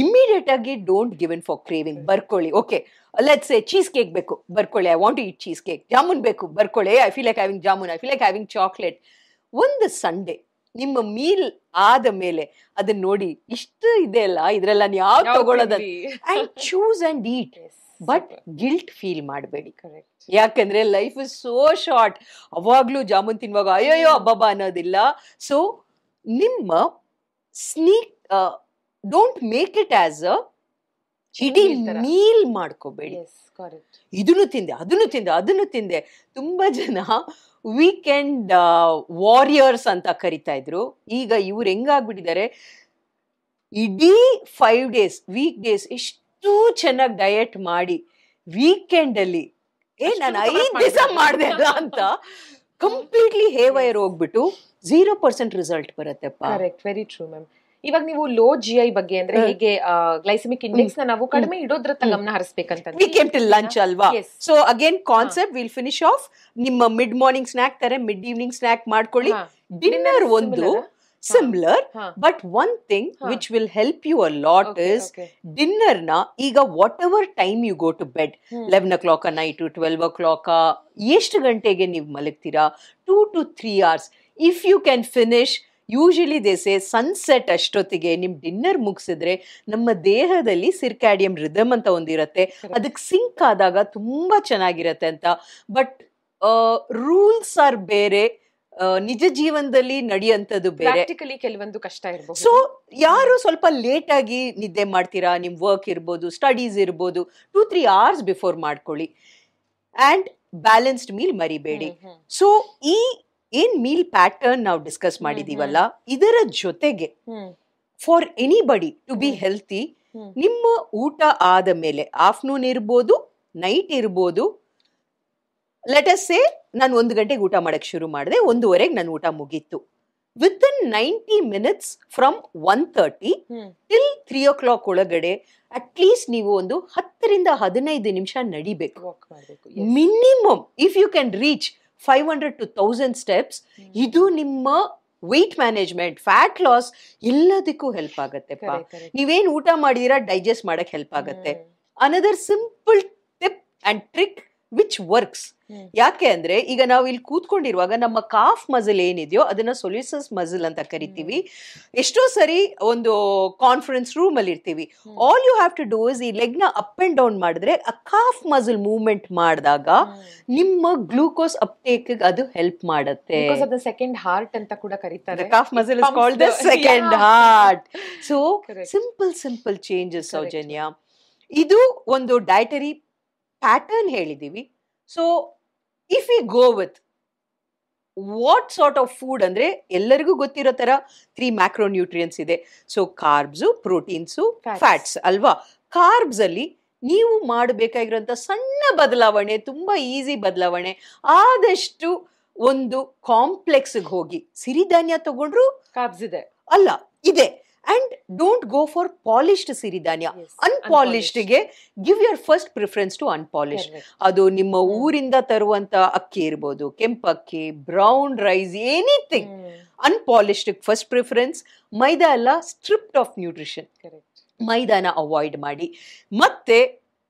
ಇಮಿಡಿಯೇಟ್ ಆಗಿ don't give in for craving. ಬರ್ಕೊಳ್ಳಿ, okay let's say cheesecake ಬೇಕು, ಬರ್ಕೊಳ್ಳಿ, I want to eat cheesecake. Jamun ಬೇಕು, ಬರ್ಕೊಳ್ಳಿ, I feel like having jamun, I feel like having chocolate. ಒಂದು ಸಂಡೇ ನಿಮ್ಮ ಮೀಲ್ ಆದ ಮೇಲೆ ಅದನ್ನ ನೋಡಿ, ಇಷ್ಟು ಇದೆ ಅಲ್ಲ ಇದ್ರೆಲ್ಲ ಯಾವ್ದು ತಗೊಳ್ಳೋದ, and choose and eat. But guilt feel ಮಾಡಬೇಡಿ, ಯಾಕಂದ್ರೆ ಲೈಫ್ ಇಸ್ ಸೋ ಶಾರ್ಟ್. ಅವಾಗ್ಲೂ ಜಾಮೂನ್ ತಿನ್ನುವಾಗ ಅಯ್ಯೋಯ್ಯೋ ಅಬ್ಬಬ್ಬ ಅನ್ನೋದಿಲ್ಲ. ಸೊ ನಿಮ್ಮ sneak don't make it as a ಇಡೀ ಮೀಲ್ ಮಾಡ್ಕೋಬೇಡಿ. ಇದನ್ನು ತಿಂದೆ, ಅದನ್ನು ತಿಂದೆ, ಅದನ್ನು ತಿಂದೆ. ತುಂಬಾ ಜನ ವೀಕೆಂಡ್ ವಾರಿಯರ್ಸ್ ಅಂತ ಕರಿತಾ ಇದ್ರು. ಈಗ ಇವ್ರು ಹೆಂಗಾಗ್ಬಿಟ್ಟಿದ್ದಾರೆ, ಇಡೀ 5 days ವೀಕ್ ಡೇಸ್ ಎಷ್ಟು ಚೆನ್ನಾಗಿ ಡಯಟ್ ಮಾಡಿ ವೀಕೆಂಡ್ ಅಲ್ಲಿ ನಾನು 5 ದಿವಸ ಮಾಡಿದೆ ಅಲ್ಲ ಅಂತ ಕಂಪ್ಲೀಟ್ಲಿ ಹೇವೈರ್ ಹೋಗ್ಬಿಟ್ಟು 0% ರಿಸಲ್ಟ್ ಬರುತ್ತೆಪ್ಪ. Correct, very true ma'am. ಇವಾಗ ನೀವು ಲೋ GI ಬಗ್ಗೆ ಅಂದ್ರೆ ಹೇಗೆ ಗ್ಲೈಸೆಮಿಕ್ ಇಂಡೆಕ್ಸ್ ನ ನಾವು ಕಡಿಮೆ ಇಡೋದ್ರತ್ತ ಗಮನ ಹರಿಸಬೇಕಂತ. ವಿ ಕೇಮ್ ಟಿಲ್ ಲಂಚ್ ಅಲ್ವಾ? So again concept will finish off. ನಿಮ್ಮ ಮಿಡ್ ಮಾರ್ನಿಂಗ್ ಸ್ನಾಕ್ ತರ ಮಿಡ್ ಈವ್ನಿಂಗ್ ಸ್ನಾಕ್ ಮಾಡ್ಕೊಳ್ಳಿ. ಡಿನ್ನರ್ ಒಂದು similar, but one thing which will help you a lot is dinner ನ ಈಗ whatever time you go to bed, 11 o'clock night, 12 o'clock, ಎಷ್ಟು ಗಂಟೆಗೆ ನೀವು ಮಲಗ್ತೀರಾ, 2 to 3 hours if you can finish. Usually these sunset ಅಷ್ಟೊತ್ತಿಗೆ ನಿಮ್ dinner ಮುಗಿಸಿದ್ರೆ ನಮ್ಮ ದೇಹದಲ್ಲಿ ಸಿರ್ಕ್ಯಾಡಿಯಂ ರಿದಮ್ ಅಂತ ಒಂದಿರತ್ತೆ, ಅದಕ್ಕೆ ಸಿಂಕ್ ಆದಾಗ ತುಂಬಾ ಚೆನ್ನಾಗಿರತ್ತೆ ಅಂತ. ಬಟ್ ರೂಲ್ಸ್ ಆರ್ ಬೇರೆ, ನಿಜ ಜೀವನದಲ್ಲಿ ನಡೆಯುವಂಥದ್ದು ಬೇರೆ, ಕೆಲವೊಂದು ಕಷ್ಟ ಇರಬಹುದು. ಸೊ ಯಾರು ಸ್ವಲ್ಪ ಲೇಟ್ ಆಗಿ ನಿದ್ದೆ ಮಾಡ್ತೀರಾ, ನಿಮ್ ವರ್ಕ್ ಇರ್ಬೋದು, ಸ್ಟಡೀಸ್ ಇರ್ಬೋದು, 2-3 hours ಬಿಫೋರ್ ಮಾಡ್ಕೊಳ್ಳಿ. ಅಂಡ್ ಬ್ಯಾಲೆನ್ಸ್ಡ್ ಮೀಲ್ ಮರಿಬೇಡಿ. ಸೊ ಈ ಏನ್ ಮೀಲ್ ಪ್ಯಾಟರ್ನ್ ನಾವು ಡಿಸ್ಕಸ್ ಮಾಡಿದೀವಲ್ಲ, ಇದರ ಜೊತೆಗೆ for anybody to be healthy, ನಿಮ್ಮ ಊಟ ಆದ ಮೇಲೆ ಆಫ್ಟರ್ನೂನ್ ಇರ್ಬೋದು, ನೈಟ್ ಇರ್ಬೋದು, ಲೆಟ್ ಅಸ್ ಸೇ ನಾನು 1 ಗಂಟೆಗೆ ಊಟ ಮಾಡಕ್ ಶುರು ಮಾಡಿದೆ, 1:15 ನನ್ನ ಊಟ ಮುಗೀತು. Within 90 minutes from 1:30 till 3 o'clock ಒಳಗಡೆ ಅಟ್ಲೀಸ್ಟ್ ನೀವು ಒಂದು 10 to 15 ನಿಮಿಷ ನಡಿಬೇಕು minimum. If you can reach 500 to 1000 steps, ಇದು ನಿಮ್ಮ weight ಮ್ಯಾನೇಜ್ಮೆಂಟ್, ಫ್ಯಾಟ್ ಲಾಸ್ ಎಲ್ಲದಕ್ಕೂ ಹೆಲ್ಪ್ ಆಗತ್ತೆಪ್ಪ. ನೀವೇನ್ ಊಟ ಮಾಡಿದೀರಾ ಡೈಜೆಸ್ಟ್ ಮಾಡಕ್ ಹೆಲ್ಪ್ ಆಗತ್ತೆ. Another simple tip and trick which works. ಯಾಕೆ ಅಂದ್ರೆ ಈಗ ನಾವು ಇಲ್ಲಿ ಕೂತ್ಕೊಂಡಿರುವಾಗ ನಮ್ಮ ಕಾಫ್ ಮಸಲ್ ಏನಿದೆಯೋ ಅದನ್ನ ಸೊಲ್ಯೂಸಸ್ ಮಸಲ್ ಅಂತ ಕರಿತೀವಿ. ಎಷ್ಟೋ ಸರಿ ಒಂದು ಕಾನ್ಫರೆನ್ಸ್ ರೂಮ್ ಅಲ್ಲಿ ಇರ್ತೀವಿ, all you have to do is ಈ ಲೆಗ್ ನ ಅಪ್ ಅಂಡ್ ಡೌನ್ ಮಾಡಿದ್ರೆ ಆ ಕಾಫ್ ಮಸಲ್ ಮೂವ್ಮೆಂಟ್ ಮಾಡಿದಾಗ ನಿಮ್ಮ ಗ್ಲೂಕೋಸ್ ಅಪ್ಟೇಕ್ ಅದು ಹೆಲ್ಪ್ ಮಾಡುತ್ತೆ. ಸೆಕೆಂಡ್ ಹಾರ್ಟ್ ಅಂತ ಕೂಡ ಕರೀತಾರೆ. Calf muscle is called the second heart. So simple changes Soujanya. ಇದು ಒಂದು ಡಯಟರಿ ಪ್ಯಾಟರ್ನ್ ಹೇಳಿದೀವಿ. So if we go with what sort of food ಅಂದ್ರೆ ಎಲ್ಲರಿಗೂ ಗೊತ್ತಿರೋ ತರ 3 ಮ್ಯಾಕ್ರೋ ನ್ಯೂಟ್ರಿಯನ್ಸ್ ಇದೆ. ಸೊ ಕಾರ್ಬ್ಸು, ಪ್ರೋಟೀನ್ಸು, ಫ್ಯಾಟ್ಸ್ ಅಲ್ವಾ. ಕಾರ್ಬ್ಸ್ ಅಲ್ಲಿ ನೀವು ಮಾಡಬೇಕಾಗಿರೋಂಥ ಸಣ್ಣ ಬದಲಾವಣೆ, ತುಂಬಾ ಈಸಿ ಬದಲಾವಣೆ, ಆದಷ್ಟು ಒಂದು ಕಾಂಪ್ಲೆಕ್ಸ್ ಹೋಗಿ ಸಿರಿಧಾನ್ಯ ತಗೊಂಡ್ರು ಕಾರ್ಬ್ಸ್ ಇದೆ ಅಲ್ಲ ಇದೆ, and don't go for polished ಸಿರಿಧಾನ್ಯ. ಅನ್ಪಾಲಿಶ್ಡ್ಗೆ give your first preference to unpolished. ಅದು ನಿಮ್ಮ ಊರಿಂದ ತರುವಂತ ಅಕ್ಕಿ ಇರ್ಬೋದು, ಕೆಂಪಕ್ಕಿ, brown rice, anything unpolished first preference. Maida ಎಲ್ಲ ಸ್ಟ್ರಿಪ್ಡ್ ಆಫ್ ನ್ಯೂಟ್ರಿಷನ್, ಮೈದಾನ ಅವಾಯ್ಡ್ ಮಾಡಿ. ಮತ್ತೆ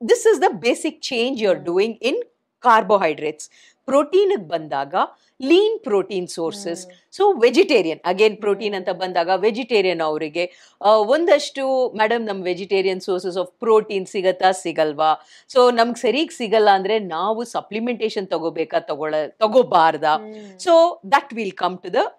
this is the basic change you are doing in carbohydrates. ಪ್ರೋಟೀನ್ಗೆ ಬಂದಾಗ lean protein sources. So vegetarian, again protein ಅಂತ ಬಂದಾಗ ವೆಜಿಟೇರಿಯನ್ ಅವರಿಗೆ ಒಂದಷ್ಟು ಮೇಡಮ್ ನಮ್ಮ vegetarian sources of protein ಸಿಗಲ್ವಾ? So ನಮ್ಗೆ ಸರಿಗ್ ಸಿಗಲ್ಲ ಅಂದ್ರೆ ನಾವು ಸಪ್ಲಿಮೆಂಟೇಶನ್ ತಗೋಬಾರ್ದಾ? So that will come to the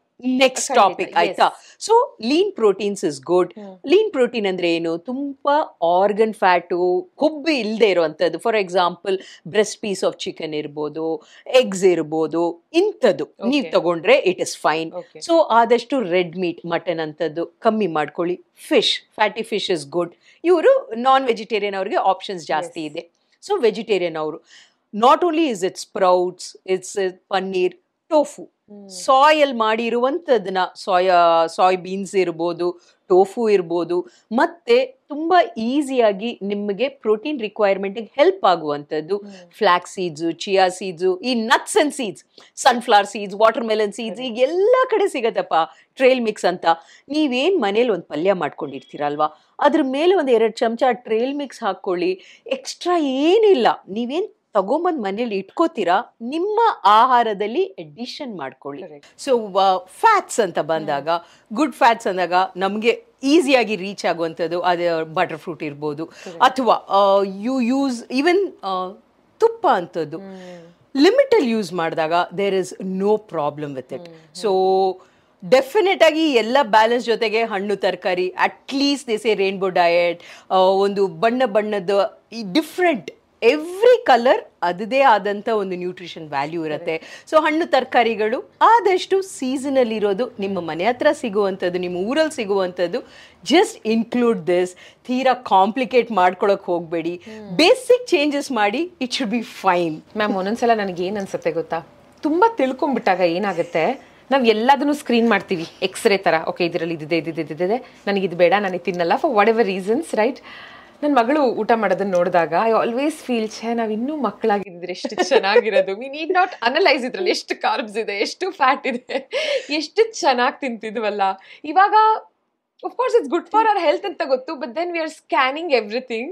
next topic, ಆಯ್ತಾ? So lean proteins is good. Lean protein ಅಂದ್ರೆ ಏನು? ತುಂಬಾ ಆರ್ಗನ್ ಫ್ಯಾಟು, ಕೊಬ್ಬು ಇಲ್ಲದೆ ಇರುವಂತದ್ದು. For example breast piece of chicken ಇರ್ಬೋದು, ಎಗ್ಸ್ ಇರ್ಬೋದು, ಇಂಥದ್ದು ನೀವು ತಗೊಂಡ್ರೆ ಇಟ್ ಇಸ್ ಫೈನ್. ಸೊ ಆದಷ್ಟು ರೆಡ್ ಮೀಟ್, ಮಟನ್ ಅಂತದ್ದು ಕಮ್ಮಿ ಮಾಡ್ಕೊಳ್ಳಿ. Fish, fatty fish is good. ಇವರು ನಾನ್ ವೆಜಿಟೇರಿಯನ್ ಅವ್ರಿಗೆ ಆಪ್ಷನ್ಸ್ ಜಾಸ್ತಿ ಇದೆ. ಸೊ ವೆಜಿಟೇರಿಯನ್ ಅವರು not only is it sprouts, it's paneer, tofu, ಸಾಯಲ್ ಮಾಡಿರುವಂಥದ್ದನ್ನ, ಸಾಯ್ ಬೀನ್ಸ್ ಇರ್ಬೋದು, ಟೋಫು ಇರ್ಬೋದು, ಮತ್ತೆ ತುಂಬಾ ಈಸಿಯಾಗಿ ನಿಮಗೆ ಪ್ರೋಟೀನ್ ರಿಕ್ವೈರ್ಮೆಂಟ್ಗೆ ಹೆಲ್ಪ್ ಆಗುವಂಥದ್ದು ಫ್ಲಾಕ್ಸ್ ಸೀಡ್ಸು, ಚಿಯಾ ಸೀಡ್ಸು, ಈ nuts and seeds, sunflower seeds, watermelon seeds, ಈಗ ಎಲ್ಲ ಕಡೆ ಸಿಗತ್ತಪ್ಪ. ಟ್ರೇಲ್ ಮಿಕ್ಸ್ ಅಂತ ನೀವೇನ್ ಮನೇಲಿ ಒಂದು ಪಲ್ಯ ಮಾಡ್ಕೊಂಡಿರ್ತೀರಲ್ವಾ, ಅದ್ರ ಮೇಲೆ ಒಂದು 2 ಚಮಚ ಟ್ರೇಲ್ ಮಿಕ್ಸ್ ಹಾಕೊಳ್ಳಿ. ಎಕ್ಸ್ಟ್ರಾ ಏನಿಲ್ಲ, ನೀವೇನ್ ತಗೊಂಬಂದ್ ಮನೇಲಿ ಇಟ್ಕೋತೀರಾ, ನಿಮ್ಮ ಆಹಾರದಲ್ಲಿ ಎಡಿಷನ್ ಮಾಡ್ಕೊಳ್ಳಿ. ಸೊ ಫ್ಯಾಟ್ಸ್ ಅಂತ ಬಂದಾಗ, ಗುಡ್ ಫ್ಯಾಟ್ಸ್ ಅಂದಾಗ ನಮಗೆ ಈಸಿಯಾಗಿ ರೀಚ್ ಆಗುವಂಥದ್ದು ಅದೇ ಬಟರ್ ಫ್ರೂಟ್ ಇರ್ಬೋದು, ಅಥವಾ ಯು ಯೂಸ್ ಈವನ್ ತುಪ್ಪ ಅಂಥದ್ದು ಲಿಮಿಟಲ್ಲಿ ಯೂಸ್ ಮಾಡಿದಾಗ there is no problem with it. So definite ಆಗಿ ಎಲ್ಲ ಬ್ಯಾಲೆನ್ಸ್ ಜೊತೆಗೆ ಹಣ್ಣು ತರಕಾರಿ, ಅಟ್ಲೀಸ್ಟ್ ದೇಸೆ ರೇನ್ಬೋ ಡಯಟ್, ಒಂದು ಬಣ್ಣದ ಡಿಫ್ರೆಂಟ್ ಎವ್ರಿ ಕಲರ್ ಅದದೇ ಆದಂಥ ಒಂದು ನ್ಯೂಟ್ರಿಷನ್ ವ್ಯಾಲ್ಯೂ ಇರುತ್ತೆ. ಸೊ ಹಣ್ಣು ತರಕಾರಿಗಳು ಆದಷ್ಟು ಸೀಸನಲ್ ಇರೋದು, ನಿಮ್ಮ ಮನೆ ಹತ್ರ ಸಿಗುವಂಥದ್ದು, ನಿಮ್ಮ ಊರಲ್ಲಿ ಸಿಗುವಂಥದ್ದು, ಜಸ್ಟ್ ಇನ್ಕ್ಲೂಡ್ ದಿಸ್. ತೀರಾ ಕಾಂಪ್ಲಿಕೇಟ್ ಮಾಡ್ಕೊಳಕ್ ಹೋಗಬೇಡಿ. ಬೇಸಿಕ್ ಚೇಂಜಸ್ ಮಾಡಿ, it should be fine. Ma'am, ಒಂದೊಂದ್ಸಲ ನನಗೆ ಏನು ಅನ್ಸುತ್ತೆ ಗೊತ್ತಾ, ತುಂಬ ತಿಳ್ಕೊಂಡ್ಬಿಟ್ಟಾಗ ಏನಾಗುತ್ತೆ, ನಾವು ಎಲ್ಲದನ್ನು ಸ್ಕ್ರೀನ್ ಮಾಡ್ತೀವಿ ಎಕ್ಸ್ರೇ ಥರ. ಓಕೆ, ಇದರಲ್ಲಿ ಇದಿದೆ, ನನಗಿದು ಬೇಡ, ನನಗೆ ತಿನ್ನಲ್ಲ, for what ever reasons, right? ನನ್ನ ಮಗಳು ಊಟ ಮಾಡೋದನ್ನ ನೋಡಿದಾಗ ಐ ಆಲ್ವೇಸ್ ಫೀಲ್, ನಾವು ಇನ್ನೂ ಮಕ್ಕಳಾಗಿದ್ರೆ ಎಷ್ಟು ಚೆನ್ನಾಗಿರೋದು. ವಿ ನೀಡ್ ನಾಟ್ ಅನಲೈಸ್ ಇದ್ರಲ್ಲಿ ಎಷ್ಟು ಕಾರ್ಬ್ಸ್ ಇದೆ, ಎಷ್ಟು ಫ್ಯಾಟ್ ಇದೆ, ಎಷ್ಟು ಚೆನ್ನಾಗಿ ತಿಂತಿದ್ವಲ್ಲ. ಇವಾಗ of course it's good for our health ಅಂತ ಗೊತ್ತು, but then we are scanning everything.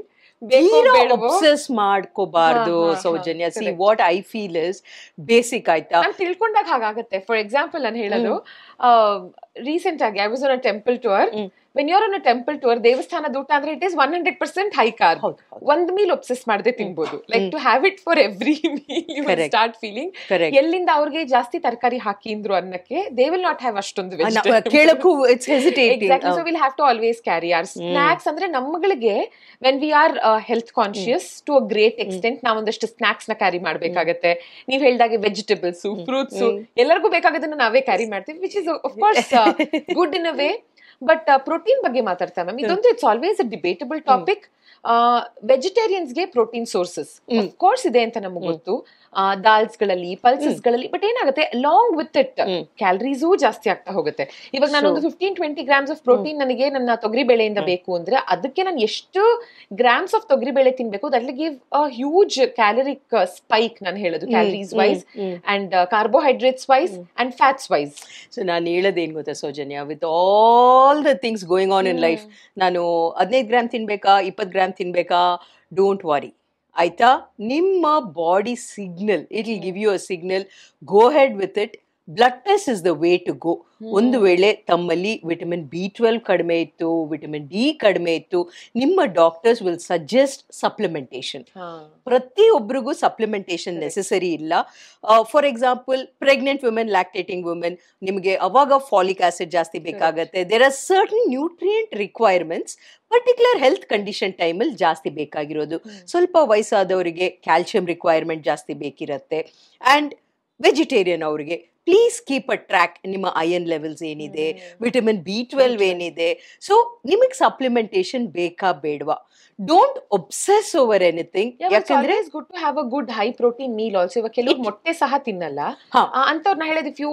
Obsess ಮಾಡ್ಕೋಬಾರ್ದು Soujanya. See what I feel is basic, ಆಯ್ತಾ? ನಾನು ತಿಳ್ಕೊಂಡಾಗ ಹಾಗಾಗತ್ತೆ. ಫಾರ್ ಎಕ್ಸಾಂಪಲ್ ನಾನು ಹೇಳೋದು, ರೀಸೆಂಟ್ ಆಗಿ I was on a temple tour. When you are on a temple tour, ದೇವಸ್ಥಾನದ ಊಟ ಅಂದ್ರೆ ಇಟ್ ಇಸ್ 100% ಹೈ ಕಾರ್ಬ್. ಒಂದ್ ಮೀಲ್ ಒಬ್ಸೆಸ್ ಮಾಡದೆ ತಿನ್ಬೋದು. Like to have it for every meal, you will start feeling. ಎಲ್ಲಿಂದ ಅವ್ರಿಗೆ ಜಾಸ್ತಿ ತರಕಾರಿ ಹಾಕಿಂದ್ರು ಅನ್ನಕ್ಕೆ, ದೇ ವಿಲ್ ನಾಟ್ ಹ್ಯಾವ್ ಅಷ್ಟೊಂದು ಕೇಳಕ್ಕೂ it's hesitating. Exactly. So will have to always carry our snacks. ಅಂದ್ರೆ ನಮ್ಮಗಳಿಗೆ when we are health conscious to a great extent, ನಾವೊಂದಷ್ಟು ಸ್ನಾಕ್ಸ್ ನ ಕ್ಯಾರಿ ಮಾಡ್ಬೇಕಾಗತ್ತೆ. ನೀವ್ ಹೇಳ್ದಾಗೆ ವೆಜಿಟೇಬಲ್ಸ್, ಫ್ರೂಟ್ಸ್, ಎಲ್ಲರಿಗೂ ಬೇಕಾಗೋದನ್ನ ನಾವೇ ಕ್ಯಾರಿ ಮಾಡ್ತೀವಿ, which is of course good in a way. But protein ಬಗ್ಗೆ ಮಾತಾಡ್ತಾ ಮ್ಯಾಮ್, ಇದೊಂದು it's always a debatable topic. ವೆಜಿಟೇರಿಯನ್ಸ್ಗೆ ಪ್ರೋಟೀನ್ ಸೋರ್ಸಸ್ ಆಫ್ ಕೋರ್ಸ್ ಇದೆ ಅಂತ ನಮಗೆ ಗೊತ್ತು, ದಾಲ್ಸ್ ಗಳಲ್ಲಿ, ಪಲ್ಸಸ್ ಗಳಲ್ಲಿ. ಬಟ್ ಏನಾಗುತ್ತೆ, ಲಾಂಗ್ ವಿತ್ ಇಟ್ ಕ್ಯಾಲರೀಸು ಜಾಸ್ತಿ ಆಗ್ತಾ ಹೋಗುತ್ತೆ. ಇವಾಗ ನಾನೊಂದು 15-20 ಗ್ರಾಮ್ಸ್ ಆಫ್ ಪ್ರೋಟೀನ್ ನನಗೆ ನನ್ನ ತೊಗರಿ ಬೇಳೆಯಿಂದ ಬೇಕು ಅಂದ್ರೆ, ಅದಕ್ಕೆ ನಾನು ಎಷ್ಟು ಗ್ರಾಮ್ಸ್ ಆಫ್ ತೊಗರಿ ಬೇಳೆ ತಿನ್ಬೇಕು, that will give a huge caloric spike. ನಾನು ಹೇಳೋದು calories wise and carbohydrates wise and fats wise. So ನಾನು ಹೇಳೋದೇನು ಗೊತ್ತಾ Soujanya, with all the things going on in life, ನಾನು 15 ಗ್ರಾಮ್ ತಿನ್ಬೇಕಾ, 20 ಗ್ರಾಮ್ ತಿನ್ಬೇಕಾ, ಡೋಂಟ್ ವರಿ, ಆಯ್ತಾ? ನಿಮ್ಮ body signal, it will give you a signal, go ahead with it. Blood test is the way to go. ಒಂದು ವೇಳೆ ತಮ್ಮಲ್ಲಿ vitamin B12 ಕಡಿಮೆ ಇತ್ತು, ವಿಟಮಿನ್ ಡಿ ಕಡಿಮೆ ಇತ್ತು, ನಿಮ್ಮ ಡಾಕ್ಟರ್ಸ್ ವಿಲ್ ಸಜೆಸ್ಟ್ ಸಪ್ಲಿಮೆಂಟೇಷನ್. ಪ್ರತಿಯೊಬ್ಬರಿಗೂ ಸಪ್ಲಿಮೆಂಟೇಷನ್ ನೆಸೆಸರಿ ಇಲ್ಲ. For example pregnant women, lactating women, ನಿಮಗೆ ಅವಾಗ ಫಾಲಿಕ್ ಆಸಿಡ್ ಜಾಸ್ತಿ ಬೇಕಾಗತ್ತೆ. There are certain nutrient requirements particular health condition ಟೈಮಲ್ಲಿ ಜಾಸ್ತಿ ಬೇಕಾಗಿರೋದು. ಸ್ವಲ್ಪ ವಯಸ್ಸಾದವರಿಗೆ ಕ್ಯಾಲ್ಸಿಯಂ ರಿಕ್ವೈರ್ಮೆಂಟ್ ಜಾಸ್ತಿ ಬೇಕಿರತ್ತೆ. ಆ್ಯಂಡ್ ವೆಜಿಟೇರಿಯನ್ ಅವರಿಗೆ ಪ್ಲೀಸ್ ಕೀಪ್ ಅ ಟ್ರ್ಯಾಕ್. ನಿಮ್ಮ ಐರನ್ ಲೆವೆಲ್ಸ್ ಏನಿದೆ, ವಿಟಮಿನ್ B12 ಏನಿದೆ, ಸೊ ನಿಮಗೆ ಸಪ್ಲಿಮೆಂಟೇಶನ್ ಬೇಕಾ ಬೇಡವಾ? Don't obsess over anything. ಯಾಕಂದ್ರೆ it's good to have a good high protein meal also. ಇವಾಗ ಕೆಲವು ಮೊಟ್ಟೆ ಸಹ ತಿನ್ನಲ್ಲ ಅಂತವ್ರನ್ನ ಹೇಳೋದು, if you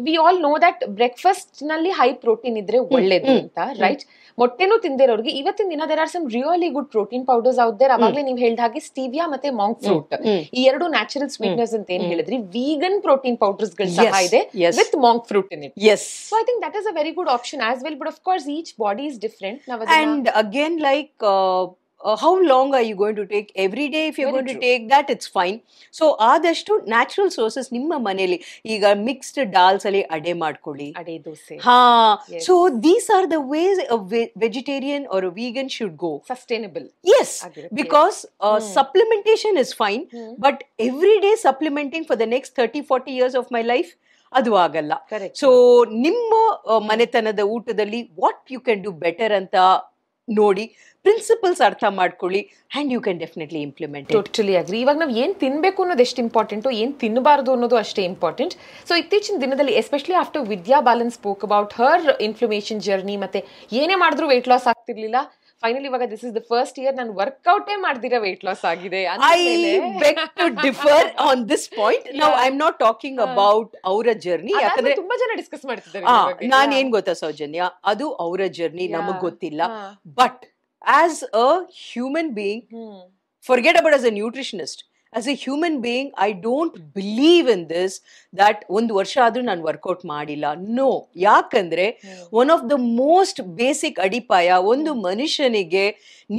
we all know that breakfast ನಲ್ಲಿ ಹೈ ಪ್ರೋಟೀನ್ ಇದ್ರೆ ಒಳ್ಳೇದು ಅಂತ, ರೈಟ್? ಮೊಟ್ಟೆನೂ ತಿಂದಿರೋರಿಗೆ ಇವತ್ತಿನ ದಿನ there are some really good protein powders out there. ಅವಾಗಲೇ ನೀವು ಹೇಳಿದ ಹಾಗೆ ಸ್ಟೀವಿಯಾ ಮತ್ತೆ ಮಾಂಕ್ ಫ್ರೂಟ್, ಈ ಎರಡು ನ್ಯಾಚುರಲ್ ಸ್ವೀಟ್ನರ್ಸ್ ಅಂತ ಏನ್ ಹೇಳಿದ್ರಿ, ವೀಗನ್ ಪ್ರೋಟೀನ್ ಪೌಡರ್ಸ್ ಗಳು ಸಹ ಇದೆ with monk fruit in it. Yes. So I think that is a very good option as well, but of course each body is different. And again, like how long are you going to take? Every day if you're going to take that, it's fine. So ಆದಷ್ಟು natural sources ನಿಮ್ಮ ಮನೆಯಲ್ಲಿ, ಈಗ mixed dolls ಅಲ್ಲಿ ಅಡೆ ಮಾಡ್ಕೊಳ್ಳಿ, ಅಡೆ dosa. So these are the ways a vegetarian or a vegan should go. Sustainable. Yes, because supplementation is fine, but every day supplementing for the next 30-40 years of my life, ಅದು ಆಗಲ್ಲ. So ನಿಮ್ಮ ಮನೆತನದ ಊಟದಲ್ಲಿ what you can do better ಅಂತ ನೋಡಿ, principles ಅರ್ಥ ಮಾಡ್ಕೊಳ್ಳಿ, and you can definitely implement. Totally agree. ಇವಾಗ ನಾವು ಏನ್ ತಿನ್ಬೇಕು ಅನ್ನೋದು ಎಷ್ಟು ಇಂಪಾರ್ಟೆಂಟು, ಏನ್ ತಿನ್ನಬಾರದು ಅನ್ನೋದು ಅಷ್ಟೇ ಇಂಪಾರ್ಟೆಂಟ್. ಸೊ ಇತ್ತೀಚಿನ ದಿನದಲ್ಲಿ especially after Vidya Balan spoke about her inflammation journey, ಮತ್ತೆ ಏನೇ ಮಾಡಿದ್ರು ವೆಯ್ಟ್ ಲಾಸ್ ಆಗ್ತಿರ್ಲಿಲ್ಲ. ಫೈನಲಿ ಇವಾಗ this is the first year ನಾನು ವರ್ಕೌಟೇ ಮಾಡ್ದಿರ ವೆಯ್ಟ್ ಲಾಸ್ ಆಗಿದೆ. I beg to differ on this point. Now I'm not talking about ಅವರ ಜರ್ನಿ, ಯಾಕಂದ್ರೆ ತುಂಬಾ ಜನ ಡಿಸ್ಕಸ್ ಮಾಡ್ತಿದ್ದಾರೆ. ನಾನು ಏನ್ ಗೊತ್ತಾ ಸೌಜನ್ಯ, ಅದು ಅವರ ಜರ್ನಿ, ನಮಗ್ ಗೊತ್ತಿಲ್ಲ. But as a human being, forget about as a nutritionist, as a human being, I don't believe in this that ಒಂದು ವರ್ಷ ಆದ್ರೂ ನಾನು ವರ್ಕೌಟ್ ಮಾಡಿಲ್ಲ. ನೋ, ಯಾಕಂದ್ರೆ one of the most basic ಅಡಿಪಾಯ ಒಂದು ಮನುಷ್ಯನಿಗೆ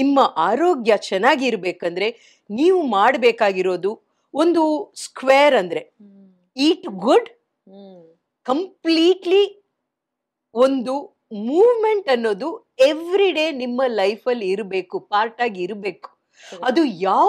ನಿಮ್ಮ ಆರೋಗ್ಯ ಚೆನ್ನಾಗಿರ್ಬೇಕಂದ್ರೆ ನೀವು ಮಾಡಬೇಕಾಗಿರೋದು ಒಂದು ಸ್ಕ್ವೇರ್, ಅಂದ್ರೆ ಈಟ್ ಗುಡ್, ಕಂಪ್ಲೀಟ್ಲಿ ಒಂದು ಮೂವ್ಮೆಂಟ್ ಅನ್ನೋದು ಎವ್ರಿ ಡೇ ನಿಮ್ಮ ಲೈಫಲ್ಲಿ ಇರಬೇಕು, ಪಾರ್ಟ್ ಆಗಿ ಇರಬೇಕು. ಅದು ಯಾವ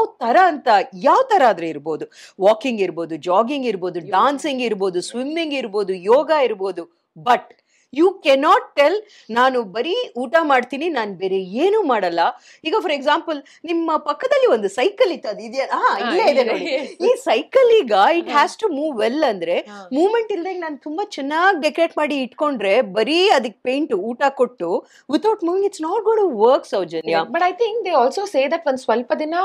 ತರ ಆದ್ರೆ ಇರ್ಬೋದು, ವಾಕಿಂಗ್ ಇರ್ಬೋದು, ಜಾಗಿಂಗ್ ಇರ್ಬೋದು, ಡಾನ್ಸಿಂಗ್ ಇರ್ಬೋದು, ಸ್ವಿಮ್ಮಿಂಗ್ ಇರ್ಬೋದು, ಯೋಗ ಇರ್ಬೋದು. ಬಟ್ ಯು ಕೆನಾಟ್ ಟೆಲ್ ನಾನು ಬರೀ ಊಟ ಮಾಡ್ತೀನಿ, ನಾನು ಬೇರೆ ಏನು ಮಾಡಲ್ಲ. ಈಗ ಫಾರ್ ಎಕ್ಸಾಂಪಲ್ ನಿಮ್ಮ ಪಕ್ಕದಲ್ಲಿ ಒಂದು ಸೈಕಲ್ ಇತ್ತು, ಅದು ಇದೆಯಾ? ಇಲ್ಲೇ ಇದೆ ನೋಡಿ. ಈ ಸೈಕಲ್ ಈಗ it has to move well, ಅಂದ್ರೆ ಮೂವ್ಮೆಂಟ್ ಇಲ್ದಾಗ ನಾನು ತುಂಬಾ ಚೆನ್ನಾಗಿ ಡೆಕೋರೇಟ್ ಮಾಡಿ ಇಟ್ಕೊಂಡ್ರೆ ಬರೀ ಅದಕ್ಕೆ ಪೇಂಟ್ ಊಟ ಕೊಟ್ಟು without moving it's not good to work, Soujanya. But I think they also say that ಒಂದು ಸ್ವಲ್ಪ ದಿನ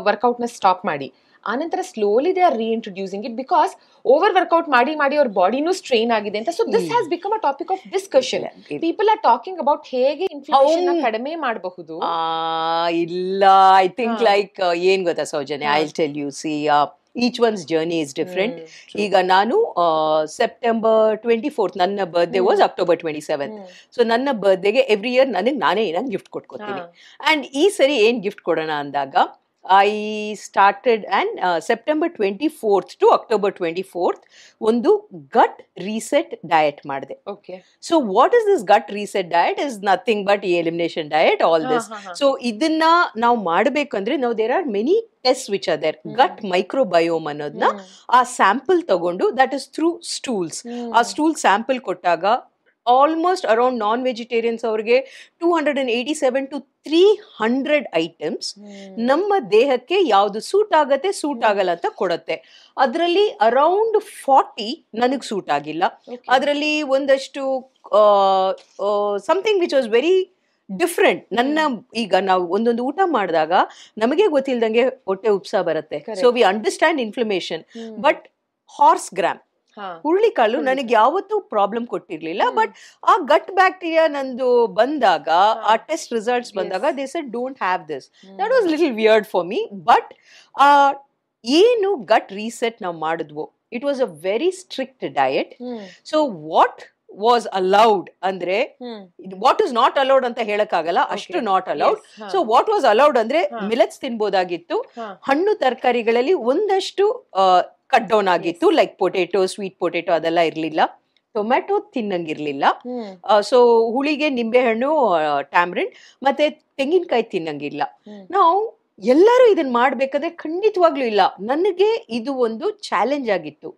ವರ್ಕೌಟ್ ನ ಸ್ಟಾಪ್ ಮಾಡಿ, ಆನಂತರ slowly they are reintroducing it, because over workout ಮಾಡಿ ಅವ್ರ ಬಾಡಿನೂ ಸ್ಟ್ರೈನ್ ಆಗಿದೆ ಅಂತ. So this has become a topic of discussion. People are talking about ಹೇಗೆ ಇನ್ಫ್ಲಮೇಷನ್ ಕಡಿಮೆ ಮಾಡಬಹುದು. ಇಲ್ಲ, ಐ ಥಿಂಕ್ ಲೈಕ್ ಏನ್ ಗೊತ್ತಾ Soujanya, I will tell you, see each one's journey is different. ಈಗ ನಾನು September 24th, ನನ್ನ birthday was October 27th. So ನನ್ನ ಬರ್ತ್ಡೇಗೆ ಎವ್ರಿ ಇಯರ್ ನಾನೇ ಏನಾದ್ರು ಗಿಫ್ಟ್ ಕೊಟ್ಕೋತೀನಿ. ಅಂಡ್ ಈ ಸರಿ ಏನ್ ಗಿಫ್ಟ್ ಕೊಡೋಣ ಅಂದಾಗ I started and September 24th to October 24th ಒಂದು gut reset diet ಮಾಡಿದೆ. Okay. So what is this gut reset diet? Is nothing but elimination diet, all this. So ಇದನ್ನ ನಾವು ಮಾಡಬೇಕಂದ್ರೆ ನಾವು there are many tests which are there. Gut microbiome ಅನ್ನೋದನ್ನ ಆ sample ತಗೊಂಡು, that is through stools. ಆ stool sample ಕೊಟ್ಟಾಗ almost around non vegetarians ಅವ್ರಿಗೆ 287 to 300 ಐಟಮ್ಸ್ ನಮ್ಮ ದೇಹಕ್ಕೆ ಯಾವ್ದು ಸೂಟ್ ಆಗತ್ತೆ, ಸೂಟ್ ಆಗಲ್ಲ ಅಂತ ಕೊಡುತ್ತೆ. ಅದರಲ್ಲಿ ಅರೌಂಡ್ 40 ನನಗ್ ಸೂಟ್ ಆಗಿಲ್ಲ. ಅದರಲ್ಲಿ ಒಂದಷ್ಟು something which was very different. ಈಗ ನಾವು ಒಂದೊಂದು ಊಟ ಮಾಡಿದಾಗ ನಮಗೆ ಗೊತ್ತಿಲ್ದಂಗೆ ಹೊಟ್ಟೆ ಉಪ್ಸ ಬರುತ್ತೆ. So we understand inflammation. But horse gram ಹುರುಳಿಕಾಳು ನನಗೆ ಯಾವತ್ತೂ ಪ್ರಾಬ್ಲಮ್ ಕೊಟ್ಟಿರ್ಲಿಲ್ಲ. ಬಟ್ ಆ ಗಟ್ ಬ್ಯಾಕ್ಟೀರಿಯಾ ನಂದು ಬಂದಾಗ, ಆ ಟೆಸ್ಟ್ ರಿಸಲ್ಟ್ಸ್ ಬಂದಾಗ they said don't have this. That was little weird for me. But ಏನು ಗಟ್ ರೀಸೆಟ್ ನಾವು ಮಾಡಿದ್ವು, it was a very strict diet. So what was allowed ಅಂದ್ರೆ, ವಾಟ್ ಇಸ್ ನಾಟ್ ಅಲೌಡ್ ಅಂತ ಹೇಳಕ್ಕಾಗಲ್ಲ, ಅಷ್ಟು not allowed. So what was allowed ಅಂದ್ರೆ millets ತಿನ್ಬೋದಾಗಿತ್ತು, ಹಣ್ಣು ತರಕಾರಿಗಳಲ್ಲಿ ಒಂದಷ್ಟು ಕಟ್ ಡೌನ್ ಆಗಿತ್ತು, ಲೈಕ್ ಪೊಟೆಟೊ, ಸ್ವೀಟ್ ಪೊಟೆಟೊ ಅದೆಲ್ಲ ಇರ್ಲಿಲ್ಲ. ಟೊಮ್ಯಾಟೊ ತಿನ್ನಂಗಿರ್ಲಿಲ್ಲ. ಸೊ ಹುಳಿಗೆ ನಿಂಬೆಹಣ್ಣು, ಟ್ಯಾಮ್ರಿನ್ ಮತ್ತೆ ತೆಂಗಿನಕಾಯಿ ತಿನ್ನಂಗಿಲ್ಲ. ನಾವು ಎಲ್ಲರೂ ಇದನ್ನ ಮಾಡ್ಬೇಕಾದ್ರೆ ಖಂಡಿತವಾಗ್ಲೂ ಇಲ್ಲ. ನನಗೆ ಇದು ಒಂದು ಚಾಲೆಂಜ್ ಆಗಿತ್ತು.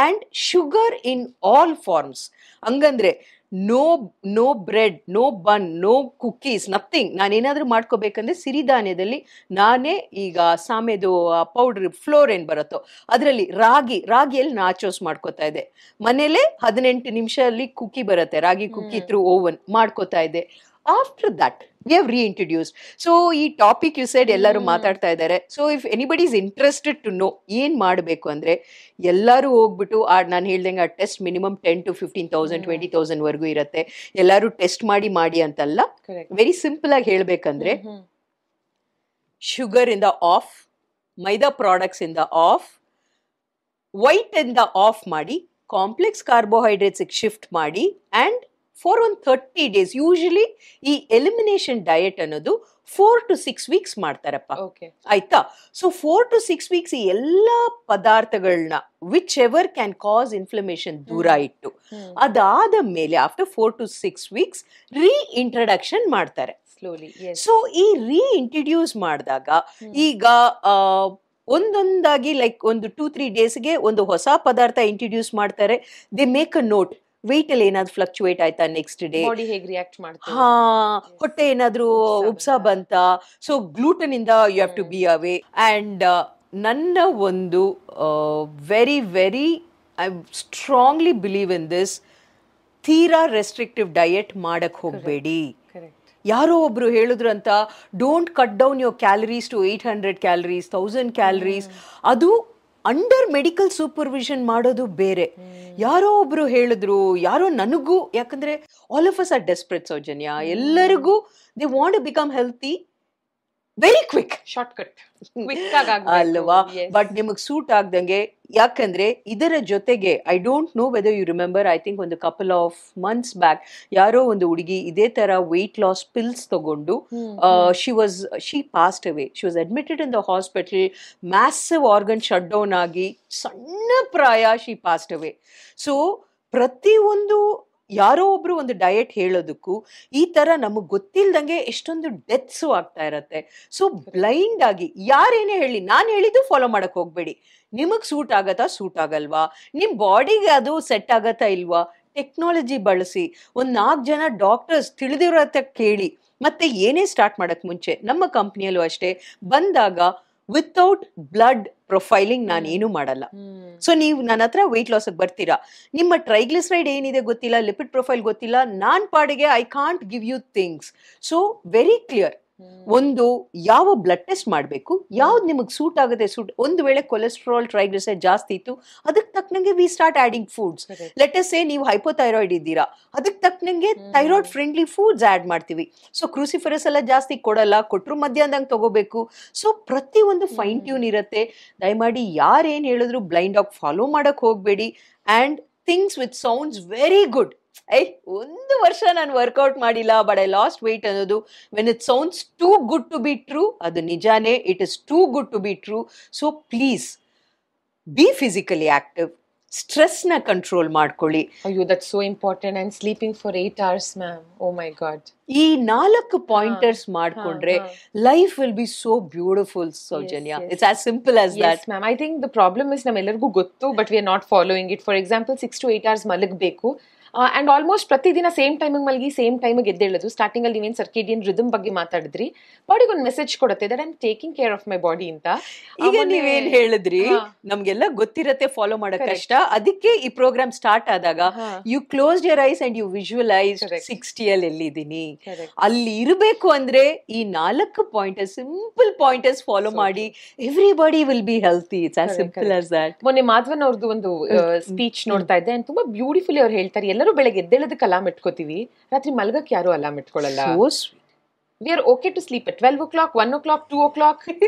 And sugar in all forms, ಹಂಗಂದ್ರೆ no bread, no bun, no cookies, nothing. ನಾನೇನಾದ್ರೂ ಮಾಡ್ಕೋಬೇಕಂದ್ರೆ ಸಿರಿಧಾನ್ಯದಲ್ಲಿ ನಾನೇ ಈಗ ಸಾಮೆದು ಪೌಡ್ರ್ ಫ್ಲೋರ್ ಏನ್ ಬರುತ್ತೋ ಅದರಲ್ಲಿ ರಾಗಿಯಲ್ಲಿ ನಾಚೋಸ್ ಮಾಡ್ಕೋತಾ ಇದ್ದೆ. ಮನೇಲೆ 18 ನಿಮಿಷದಲ್ಲಿ ಕುಕ್ಕಿ ಬರುತ್ತೆ, ರಾಗಿ ಕುಕ್ಕಿ ಥ್ರೂ ಓವನ್ ಮಾಡ್ಕೋತಾ ಇದ್ದೆ. After that, we have reintroduced. So, ಈ ಟಾಪಿಕ್ ಯು ಸೆಡ್ ಎಲ್ಲರೂ ಮಾತಾಡ್ತಾ ಇದ್ದಾರೆ. So if anybody is interested to know ಏನ್ ಮಾಡಬೇಕು ಅಂದ್ರೆ ಎಲ್ಲರೂ ಹೋಗ್ಬಿಟ್ಟು ನಾನು ಹೇಳ್ದಂಗೆ ಆ ಟೆಸ್ಟ್ ಮಿನಿಮಮ್ 10 to 15,000 20,000 ವರೆಗೂ ಇರುತ್ತೆ. ಎಲ್ಲರೂ ಟೆಸ್ಟ್ ಮಾಡಿ ಅಂತಲ್ಲ, ವೆರಿ ಸಿಂಪಲ್ ಆಗಿ ಹೇಳ್ಬೇಕಂದ್ರೆ ಶುಗರ್ ಇಂದ ಆಫ್, ಮೈದಾ ಪ್ರಾಡಕ್ಟ್ಸ್ ಇಂದ ಆಫ್, ವೈಟ್ ಇಂದ ಆಫ್ ಮಾಡಿ, ಕಾಂಪ್ಲೆಕ್ಸ್ ಕಾರ್ಬೋಹೈಡ್ರೇಟ್ಸ್ ಶಿಫ್ಟ್ ಮಾಡಿ, ಅಂಡ್ ಫಾರ್ ಒಂದು 30 days ಯೂಶಲಿ ಈ ಎಲಿಮಿನೇಷನ್ ಡಯಟ್ ಅನ್ನೋದು 4 to 6 weeks ಮಾಡ್ತಾರಪ್ಪ. ಆಯ್ತಾ? ಸೊ 4 to 6 weeks ಈ ಎಲ್ಲಾ ಪದಾರ್ಥಗಳನ್ನ which ever can cause inflammation ದೂರ ಇಟ್ಟು, ಅದಾದ ಮೇಲೆ ಆಫ್ಟರ್ 4 to 6 weeks ರೀಇಂಟ್ರಡಕ್ಷನ್ ಮಾಡ್ತಾರೆ ಸ್ಲೋಲಿ. ಸೊ ಈ ರೀಇಂಟ್ರಡ್ಯೂಸ್ ಮಾಡಿದಾಗ ಈಗ ಒಂದೊಂದಾಗಿ ಲೈಕ್ ಒಂದು 2-3 daysಗೆ ಒಂದು ಹೊಸ ಪದಾರ್ಥ ಇಂಟ್ರಡ್ಯೂಸ್ ಮಾಡ್ತಾರೆ. They make a note, weight ಅಲ್ಲಿ ಏನಾದ್ರು ಫ್ಲಕ್ಚುಯೇಟ್ ಆಯ್ತಾ ನೆಕ್ಸ್ಟ್ ಡೇ, ಹೊಟ್ಟೆ ಏನಾದ್ರು ಉಪ್ಸ ಬಂತ, ಸೊ ಗ್ಲೂಟನ್ ಇಂದ you have to be away. And ನನ್ನ ಒಂದು very very I strongly believe in this, ತೀರಾ ರೆಸ್ಟ್ರಿಕ್ಟಿವ್ ಡಯಟ್ ಮಾಡಕ್ ಹೋಗ್ಬೇಡಿ. ಯಾರೋ ಒಬ್ರು ಹೇಳಿದ್ರು ಅಂತ, don't cut down your calories to 800 calories 1000 calories. ಅದು ಅಂಡರ್ ಮೆಡಿಕಲ್ ಸೂಪರ್ವಿಷನ್ ಮಾಡೋದು ಬೇರೆ. ಯಾರೋ ಒಬ್ರು ಹೇಳಿದ್ರು, ಯಾರೋ ನನಗೂ, ಯಾಕಂದ್ರೆ all of us are desperate Soujanya, ಎಲ್ಲರಿಗೂ they want to become healthy very quick, shortcut ಅಲ್ವಾ? ಬಟ್ ನಿಮಗ್ ಸೂಟ್ ಆಗ್ದಂಗೆ, ಯಾಕಂದ್ರೆ ಇದರ ಜೊತೆಗೆ I don't know whether you remember, I think ಒಂದು ಕಪಲ್ ಆಫ್ ಮಂತ್ಸ್ ಬ್ಯಾಕ್ ಯಾರೋ ಒಂದು ಹುಡುಗಿ ಇದೇ ತರ ವೆಯ್ಟ್ ಲಾಸ್ ಪಿಲ್ಸ್ ತಗೊಂಡು she passed away. She was admitted in the hospital, massive organ shut down ಆಗಿ, ಸಣ್ಣ ಪ್ರಾಯ ಶಿ ಪಾಸ್ಡ್ ಅವೇ. ಸೊ ಪ್ರತಿಯೊಂದು ಯಾರೋ ಒಬ್ರು ಒಂದು ಡಯಟ್ ಹೇಳೋದಕ್ಕೂ ಈ ತರ ನಮಗ್ ಗೊತ್ತಿಲ್ದಂಗೆ ಎಷ್ಟೊಂದು ಡೆತ್ಸು ಆಗ್ತಾ ಇರತ್ತೆ. ಸೊ ಬ್ಲೈಂಡ್ ಆಗಿ ಯಾರೇನೇ ಹೇಳಿ, ನಾನು ಹೇಳಿದ್ದು ಫಾಲೋ ಮಾಡಕ್ ಹೋಗ್ಬೇಡಿ. ನಿಮಗ್ ಸೂಟ್ ಆಗತ್ತಾ, ಸೂಟ್ ಆಗಲ್ವಾ, ನಿಮ್ ಬಾಡಿಗೆ ಅದು ಸೆಟ್ ಆಗತ್ತಾ ಇಲ್ವಾ, ಟೆಕ್ನಾಲಜಿ ಬಳಸಿ ಒಂದ್ 4 ಜನ ಡಾಕ್ಟರ್ಸ್ ತಿಳಿದಿರತ್ತೆ ಕೇಳಿ. ಮತ್ತೆ ಏನೇ ಸ್ಟಾರ್ಟ್ ಮಾಡಕ್ ಮುಂಚೆ ನಮ್ಮ ಕಂಪ್ನಿಯಲ್ಲೂ ಅಷ್ಟೇ ಬಂದಾಗ ವಿತೌಟ್ ಬ್ಲಡ್ ಪ್ರೊಫೈಲಿಂಗ್ ನಾನೇನು ಮಾಡಲ್ಲ. ಸೊ ನೀವು ನನ್ನ ಹತ್ರ ವೆಯ್ಟ್ ಲಾಸ್ ಬರ್ತೀರಾ, ನಿಮ್ಮ ಟ್ರೈಗ್ಲಿಸರೈಡ್ ಏನಿದೆ ಗೊತ್ತಿಲ್ಲ, ಲಿಪಿಡ್ ಪ್ರೊಫೈಲ್ ಗೊತ್ತಿಲ್ಲ, ನಾನ್ ಪಾಡಿಗೆ I can't give you things. So very clear, ಒಂದು ಯಾವ ಬ್ಲಡ್ ಟೆಸ್ಟ್ ಮಾಡಬೇಕು, ಯಾವ್ದು ನಿಮಗೆ ಸೂಟ್ ಆಗುತ್ತೆ. ಒಂದು ವೇಳೆ ಕೊಲೆಸ್ಟ್ರಾಲ್ ಟ್ರೈಗ್ಲಿಸರೈಡ್ ಜಾಸ್ತಿ ಇತ್ತು, ಅದಕ್ಕೆ ತಕ್ಕನಂಗೆ we start adding foods. Let us say ನೀವು ಹೈಪೋಥೈರಾಯ್ಡ್ ಇದ್ದೀರಾ, ಅದಕ್ಕೆ ತಕ್ಕನಂಗೆ ಥೈರಾಯ್ಡ್ ಫ್ರೆಂಡ್ಲಿ ಫುಡ್ಸ್ ಆಡ್ ಮಾಡ್ತೀವಿ. ಸೊ ಕ್ರೂಸಿಫರಸ್ ಎಲ್ಲ ಜಾಸ್ತಿ ಕೊಡಲ್ಲ, ಕೊಟ್ಟರು ಮಧ್ಯಾಹ್ನದಂಗೆ ತಗೋಬೇಕು. ಸೊ ಪ್ರತಿ ಒಂದು ಫೈನ್ ಟ್ಯೂನ್ ಇರುತ್ತೆ. ದಯಮಾಡಿ ಯಾರೇನ್ ಹೇಳಿದ್ರು ಬ್ಲೈಂಡ್ ಆಗಿ ಫಾಲೋ ಮಾಡಕ್ ಹೋಗ್ಬೇಡಿ. And things which sounds very good, 1 ವರ್ಷ ನಾನು ವರ್ಕೌಟ್ ಮಾಡಿಲ್ಲ ಬಟ್ ಐ ಲಾಸ್ಟ್ ವೆಯ್ಟ್ ಅನ್ನೋದು, when it sounds too good to be true, ಅದು ನಿಜಾನೇ, it is too good to be true. So please be physically active, stress ನ control ಮಾಡ್ಕೊಳ್ಳಿ. ಅಯ್ಯೋ, that's so important. And sleeping for 8 hours ma'am, oh my God. ಈ 4 pointers ಮಾಡ್ಕೊಂಡ್ರೆ life will be so beautiful Soujanya. It's as simple as that ma'am. I think the problem is ನಮ್ಮೆಲ್ಲರಿಗೂ ಗೊತ್ತು, but we are not following it. For example 6 to 8 hours ಮಲಗಬೇಕು, and almost ಪ್ರತಿದಿನ same ಟೈಮಿಗೆ ಮಲಗಿ same ಟೈಮಿಗೆ ಎದ್ದೇಳೋದು. Starting ಅಲ್ಲಿ ನೀವೇನು circadian rhythm ಬಗ್ಗೆ ಮಾತಾಡಿದ್ರಿ, ಬಾಡಿಗೆ ಒಂದು ಮೆಸೇಜ್ ಕೊಡುತ್ತೆ that I am taking care of my body ಅಂತ. ಈಗ ನೀವೇನ್ ಹೇಳಿದ್ರಿ, ನಮ್ಗೆಲ್ಲ ಗೊತ್ತಿರತ್ತೆ ಫಾಲೋ ಮಾಡಕ್ ಕಷ್ಟ. ಅದಕ್ಕೆ ಈ ಪ್ರೋಗ್ರಾಮ್ ಸ್ಟಾರ್ಟ್ ಆದಾಗ you close your eyes and you visualise 60 ಅಲ್ಲಿ ಎಲ್ಲಿದ್ದೀನಿ, ಅಲ್ಲಿ ಇರಬೇಕು ಅಂದ್ರೆ ಈ 4 ಪಾಯಿಂಟರ್ಸ್, ಸಿಂಪಲ್ ಪಾಯಿಂಟರ್ಸ್ ಫಾಲೋ ಮಾಡಿ, everybody will be healthy. It's as simple as that. ಮೊನ್ನೆ ಮಾಧವನ್ ಅವ್ರದ್ದು ಒಂದು ಸ್ಪೀಚ್ ನೋಡ್ತಾ ಇದ್ದೆ, ಅಂಡ್ ತುಂಬಾ ಬ್ಯೂಟಿಫುಲಿ ಅವ್ರು ಹೇಳ್ತಾರೆ, ಎಲ್ಲರೂ ಬೆಳಗ್ಗೆ ಎದ್ದೇಳೋದಕ್ಕೆ ಅಲಾರ್ಮ್ ಇಟ್ಕೋತೀವಿ, ರಾತ್ರಿ ಮಲಗಕ್ಕೆ ಯಾರು alarm ಇಟ್ಕೊಳ್ಳಲ್ಲ. We are okay to sleep at 12 o'clock, 1 o'clock, 2 o'clock,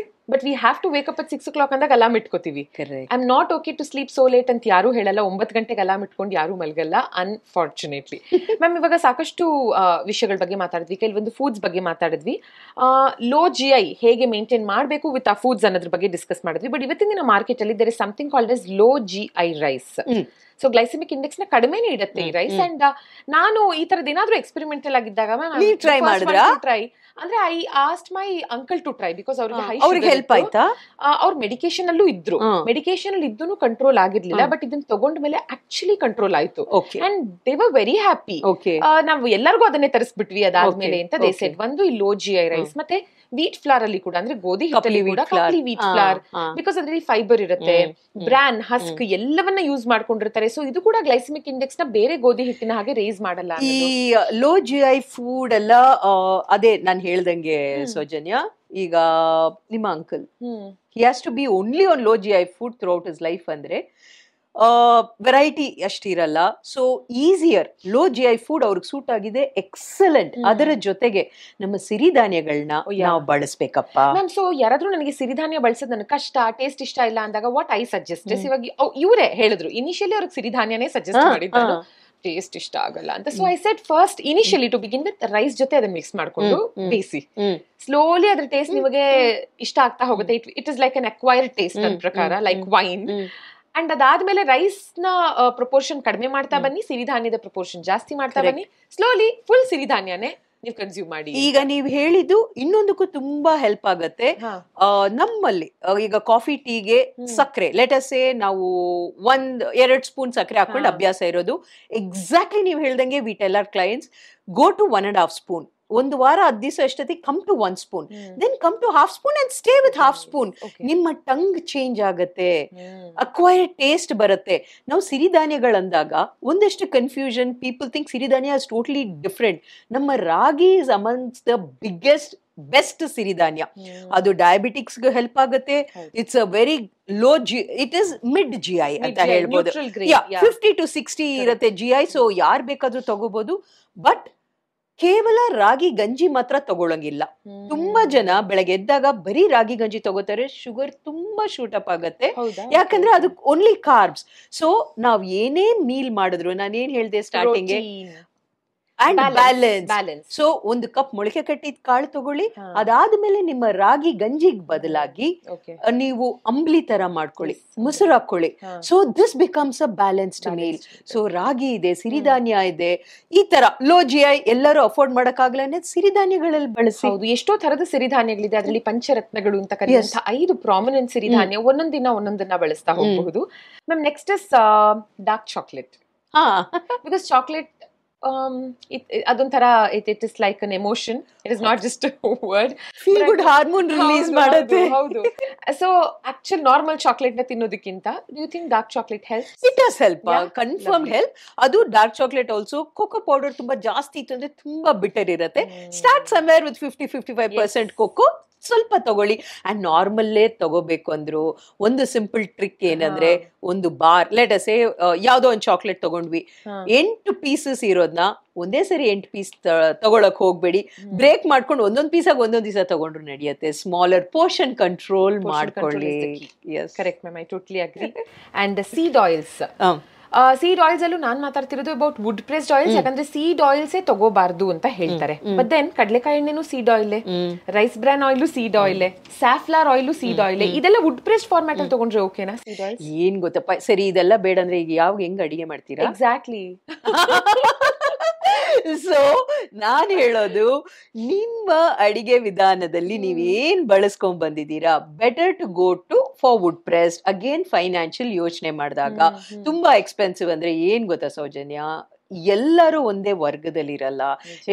but we have to wake up at 6 o'clock ಅಂದಾಗ alarm ಇಟ್ಕೋತೀವಿ. I'm not okay to sleep so late ಅಂತ ಯಾರು ಹೇಳಲ್ಲ. 9 ಗಂಟೆಗೆ ಅಲಾರ್ಮ್ ಇಟ್ಕೊಂಡು ಯಾರು ಮಲಗಲ್ಲ, ಅನ್ಫಾರ್ಚುನೇಟ್ಲಿ. ಮ್ಯಾಮ್, ಇವಾಗ ಸಾಕಷ್ಟು ವಿಷಯಗಳ ಬಗ್ಗೆ ಮಾತಾಡಿದ್ವಿ, ಕೆಲವೊಂದು ಫುಡ್ಸ್ ಬಗ್ಗೆ ಮಾತಾಡಿದ್ವಿ. ಲೋ GI ಹೇಗೆ ಮೇಂಟೈನ್ ಮಾಡಬೇಕು ವಿತ್ ಆ ಫುಡ್ಸ್ ಅನ್ನೋದ್ರ ಬಗ್ಗೆ ಡಿಸ್ಕಸ್ ಮಾಡಿದ್ವಿ. ಬಟ್ ಇವತ್ತಿನ ದಿನ ಮಾರ್ಕೆಟ್ ಅಲ್ಲಿ there is something called as low GI rice. So glycemic index ನ ಕಡಿಮೆನೇ ಇಡುತ್ತೆ ಈ ರೈಸ್. ಅಂಡ್ ನಾನು ಈ ತರದ್ ಏನಾದ್ರೂ ಎಕ್ಸ್ಪೆರಿಮೆಂಟಲ್ ಆಗಿದ್ದಾಗ ಟ್ರೈ ಮಾಡಿದ್ರಾ? ಟ್ರೈ ಅಂದ್ರೆ I asked my uncle to try because ಅವ್ರಿಗೆ ಹೆಲ್ಪ್ ಆಯ್ತಾ? ಅವ್ರ ಮೆಡಿಕೇಶನ್ ಅಲ್ಲೂ ಇದ್ರು, ಮೆಡಿಕೇಶನ್ ಅಲ್ಲಿ ಇದ್ದೂ ಕಂಟ್ರೋಲ್ ಆಗಿರ್ಲಿಲ್ಲ, ಬಟ್ ಇದನ್ನ ತಗೊಂಡ ಮೇಲೆ ಆಕ್ಚುಲಿ ಕಂಟ್ರೋಲ್ ಆಯ್ತು. And they were very happy. ನಾವು ಎಲ್ಲರಿಗೂ ಅದನ್ನೇ ತರಿಸ್ಬಿಟ್ವಿ ಅದಾದ್ಮೇಲೆ ಅಂತ ದೇ ಸೆಡ್. ಒಂದು ಈ ಲೋ GI ರೈಸ್, ಮತ್ತೆ ವೀಟ್ ಫ್ಲಾರ್ ಅಲ್ಲಿ ಕೂಡ ಅಂದ್ರೆ ಗೋಧಿ ಹಿಟ್ಟಲ್ಲಿ ಕೂಡ ಕಪ್ಲಿ ವೀಟ್ ಫ್ಲಾರ್, ಬಿಕಾಸ್ ಅದ್ರಲ್ಲಿ ಫೈಬರ್ ಇರುತ್ತೆ, ಬ್ರಾನ್ ಹಸ್ಕ್ ಎಲ್ಲವನ್ನ ಯೂಸ್ ಮಾಡ್ಕೊಂಡಿರ್ತಾರೆ. ಸೊ ಇದು ಕೂಡ ಗ್ಲೈಸೆಮಿಕ್ ಇಂಡೆಕ್ಸ್ ನ ಬೇರೆ ಗೋಧಿ ಹಿಟ್ಟಿನ ಹಾಗೆ ರೇಸ್ ಮಾಡಲ್ಲ. ಈ ಲೋ GI ಫುಡ್ ಎಲ್ಲ ಅದೇ ನಾನು ಹೇಳ್ದಂಗೆ ಸೌಜನ್ಯ, ಈಗ ನಿಮ್ಮ uncle he has to be only on low GI food throughout his life ಅಂದ್ರೆ ವೆರೈಟಿ ಅಷ್ಟಿರಲ್ಲ. So easier low GI food ಅವ್ರಿಗೆ ಸೂಟ್ ಆಗಿದೆ, ಎಕ್ಸಲೆಂಟ್. ಅದರ ಜೊತೆಗೆ ನಮ್ಮ ಸಿರಿಧಾನ್ಯಗಳನ್ನ ನಾವು ಬಳಸ್ಬೇಕಪ್ಪ. ಮ್ಯಾಮ್, ಸೊ ಯಾರಾದ್ರೂ ನನಗೆ ಸಿರಿಧಾನ್ಯ ಬಳಸೋದು ನನಗೆ ಕಷ್ಟ, ಟೇಸ್ಟ್ ಇಷ್ಟ ಇಲ್ಲ ಅಂದಾಗ ವಾಟ್ ಐ ಸಜೆಸ್ಟ್ ಇಸ್, ಇವಾಗ ಇವರೇ ಹೇಳಿದ್ರು ಇನಿಷಿಯಲಿ ಅವ್ರಿಗೆ ಸಿರಿಧಾನ್ಯನೇ ಸಜೆಸ್ಟ್ ಮಾಡಿದ್ರು, ಟೇಸ್ಟ್ ಇಷ್ಟ ಆಗಲ್ಲ ಅಂತ. So I said first initially to begin with rice ಜೊತೆ ಅದನ್ನ ಮಿಕ್ಸ್ ಮಾಡ್ಕೊಂಡು ಬೇಯಿಸಿ, ಸ್ಲೋಲಿ ಅದ್ರ ಟೇಸ್ಟ್ ನಿಮಗೆ ಇಷ್ಟ ಆಗ್ತಾ ಹೋಗುತ್ತೆ. It is like an acquired taste ನನ್ನ ಪ್ರಕಾರ, ಲೈಕ್ ವೈನ್. ಅಂಡ್ ಅದಾದ್ಮೇಲೆ ರೈಸ್ ನ ಪ್ರಪೋರ್ಷನ್ ಕಡಿಮೆ ಮಾಡ್ತಾ ಬನ್ನಿ, ಸಿರಿಧಾನ್ಯದ ಪ್ರಪೋರ್ಷನ್ ಜಾಸ್ತಿ ಮಾಡ್ತಾ ಬನ್ನಿ, ಸ್ಲೋಲಿ ಫುಲ್ ಸಿರಿಧಾನ್ಯನೇ ನೀವು ಕನ್ಸ್ಯೂಮ್ ಮಾಡಿ. ಈಗ ನೀವು ಹೇಳಿದ್ದು ಇನ್ನೊಂದಕ್ಕೂ ತುಂಬಾ ಹೆಲ್ಪ್ ಆಗತ್ತೆ. ನಮ್ಮಲ್ಲಿ ಈಗ ಕಾಫಿ ಟೀಗೆ ಸಕ್ಕರೆ ಲೆಟಸೆ ನಾವು 1-2 ಸ್ಪೂನ್ ಸಕ್ಕರೆ ಹಾಕೊಂಡು ಅಭ್ಯಾಸ ಇರೋದು. ಎಕ್ಸಾಕ್ಟ್ಲಿ ನೀವು ಹೇಳ್ದಂಗೆ we tell our clients go to 1.5 spoon. ಒಂದು ವಾರ 10 ದಿವಸ ಎಷ್ಟೊತ್ತಿಗೆ come to 1 spoon, then come to 1/2 spoon and stay with 1/2 spoon. ನಿಮ್ಮ ಟಂಗ್ ಚೇಂಜ್ ಆಗತ್ತೆ, ಅಕ್ವೈರ್ಡ್ ಟೇಸ್ಟ್ ಬರುತ್ತೆ. ನಾವು ಸಿರಿಧಾನ್ಯಗಳಂದಾಗ ಒಂದಷ್ಟು ಕನ್ಫ್ಯೂಷನ್, ಪೀಪಲ್ ಥಿಂಕ್ ಸಿರಿಧಾನ್ಯ ಇಸ್ ಟೋಟಲಿ ಡಿಫ್ರೆಂಟ್. ನಮ್ಮ ragi is amongst the biggest best ಸಿರಿಧಾನ್ಯ. ಅದು ಡಯಾಬಿಟಿಕ್ಸ್ ಗೆ ಹೆಲ್ಪ್ ಆಗುತ್ತೆ. It's a very low it is mid GI ಅಂತ ಹೇಳ್ಬೋದು. 50 to 60 ಇರುತ್ತೆ GI. ಸೊ ಯಾರು ಬೇಕಾದ್ರೂ ತಗೋಬಹುದು. ಬಟ್ ಕೇವಲ ರಾಗಿ ಗಂಜಿ ಮಾತ್ರ ತಗೊಳಂಗಿಲ್ಲ. ತುಂಬಾ ಜನ ಬೆಳಗ್ಗೆ ಎದ್ದಾಗ ಬರೀ ರಾಗಿ ಗಂಜಿ ತಗೋತಾರೆ, ಶುಗರ್ ತುಂಬಾ ಶೂಟಪ್ ಆಗತ್ತೆ. ಯಾಕಂದ್ರೆ ಅದು ಓನ್ಲಿ ಕಾರ್ಬ್ಸ್. ಸೊ ನಾವ್ ಏನೇ ಮೀಲ್ ಮಾಡಿದ್ರು, ನಾನೇನ್ ಹೇಳ್ದೆ starting and balance. So 1 cup ಮೊಳಕೆ ಕಟ್ಟಿದ ಕಾಳು ತಗೊಳ್ಳಿ, ಅದಾದ್ಮೇಲೆ ನಿಮ್ಮ ರಾಗಿ ಗಂಜಿಗ್ ಬದಲಾಗಿ ನೀವು ಅಂಬ್ಲಿ ತರ ಮಾಡ್ಕೊಳ್ಳಿ, ಮೊಸರು ಹಾಕೊಳ್ಳಿ. So this becomes a balanced meal. So ragi ಇದೆ, ಸಿರಿಧಾನ್ಯ ಇದೆ, ಈ ತರ ಲೋ GI ಎಲ್ಲರೂ ಅಫೋರ್ಡ್ ಮಾಡಕ್ಕಾಗಲ್ಲ ಸಿರಿಧಾನ್ಯಗಳಲ್ಲಿ ಬಳಸಿ. ಹೌದು, ಎಷ್ಟೋ ತರದ ಸಿರಿಧಾನ್ಯಗಳಿದೆ. ಅದರಲ್ಲಿ ಪಂಚರತ್ನಗಳು ಅಂತ ಕರೆಯುವಂತಹ 5 ಪ್ರಾಮಿನೆಂಟ್ ಸಿರಿಧಾನ್ಯ, ಒಂದೊಂದಿನ ಒಂದೊಂದನ್ನ ಬಳಸ್ತಾ ಹೋಗಬಹುದು. Ma'am, next is dark chocolate. Because chocolate ಅದೊಂಥರ it is like an emotion, it is not just word. Feel good hormone release ಮಾಡುತ್ತೆ. ಹೌದು. ಸೊ ಆಕ್ಚುಲ್ ನಾರ್ಮಲ್ ಚಾಕ್ಲೇಟ್ ನ ತಿನ್ನೋದಕ್ಕಿಂತ do you think dark chocolate help? It does help, confirm help. ಅದು dark chocolate also cocoa powder ತುಂಬಾ ಜಾಸ್ತಿ ಇತ್ತು ಅಂದ್ರೆ ತುಂಬಾ ಬಿಟರ್ ಇರುತ್ತೆ. ಸ್ಟಾರ್ಟ್ ಸಮ್ವೇರ್ ವಿತ್ 50-55% ಕೋಕೋ, ಸ್ವಲ್ಪ ತಗೊಳ್ಳಿ. ಅಂಡ್ ನಾರ್ಮಲ್ಲೇ ತಗೋಬೇಕು ಅಂದ್ರು ಒಂದು ಸಿಂಪಲ್ ಟ್ರಿಕ್ ಏನಂದ್ರೆ, ಒಂದು ಬಾರ್ ಲೆಟಸೆ ಯಾವ್ದೋ ಒಂದು ಚಾಕ್ಲೇಟ್ ತಗೊಂಡ್ವಿ, 8 ಪೀಸಸ್ ಇರೋದ್ನ ಒಂದೇ ಸರಿ 8 ಪೀಸ್ ತಗೊಳಕ್ ಹೋಗ್ಬೇಡಿ. ಬ್ರೇಕ್ ಮಾಡ್ಕೊಂಡು ಒಂದೊಂದ್ ಪೀಸಾಗ ಒಂದೊಂದ್ ದಿವಸ ತಗೊಂಡ್ರು ನಡೆಯುತ್ತೆ. ಸ್ಮಾಲರ್ ಪೋರ್ಷನ್ ಕಂಟ್ರೋಲ್ ಮಾಡ್ಕೊಳ್ಳಿ. Correct ma'am, I totally agree. And seed oils, seed oils ಅಲ್ಲೂ ನಾನ್ ಮಾತಾಡ್ತಿರೋದು ಅಬೌಟ್ ವುಡ್ ಪ್ರೆಸ್ಡ್ ಆಯಿಲ್ಸ್. ಯಾಕಂದ್ರೆ ಸೀಡ್ ಆಯಿಲ್ಸೇ ತಗೋಬಾರ್ದು ಅಂತ ಹೇಳ್ತಾರೆ. ಬಟ್ ದೆನ್ ಕಡಲೆಕಾಯಿ ಎಣ್ಣೆನೂ seed oil, rice bran oil seed oil, safflower oil seed oil. ಇದೆಲ್ಲ ವುಡ್ ಪ್ರೆಸ್ಡ್ ಫಾರ್ಮ್ಯಾಟ್ ಅಲ್ಲಿ ತಗೊಂಡ್ರೆ ಓಕೆನಾ ಸೀಡ್ ಆಯಿಲ್? ಏನ್ ಗೊತ್ತಪ್ಪ, ಸರಿ ಇದೆಲ್ಲ ಬೇಡ ಅಂದ್ರೆ ಈಗ ಹೆಂಗ್ ಅಡಿಗೆ ಮಾಡ್ತೀರಾ? ಎಕ್ಸಾಕ್ಟ್ಲಿ. ಸೊ ನಾನ್ ಹೇಳೋದು, ನಿಮ್ಮ ಅಡಿಗೆ ವಿಧಾನದಲ್ಲಿ ನೀವೇನ್ ಬಳಸ್ಕೊಂಡ್ ಬಂದಿದ್ದೀರಾ, better to go to for wood pressed. Again financial ಯೋಚನೆ ಮಾಡಿದಾಗ ತುಂಬಾ ಎಕ್ಸ್ಪೆನ್ಸಿವ್ ಅಂದ್ರೆ ಏನ್ ಗೊತ್ತಾ ಸೌಜನ್ಯ, ಎಲ್ಲರೂ ಒಂದೇ ವರ್ಗದಲ್ಲಿರಲ್ಲ.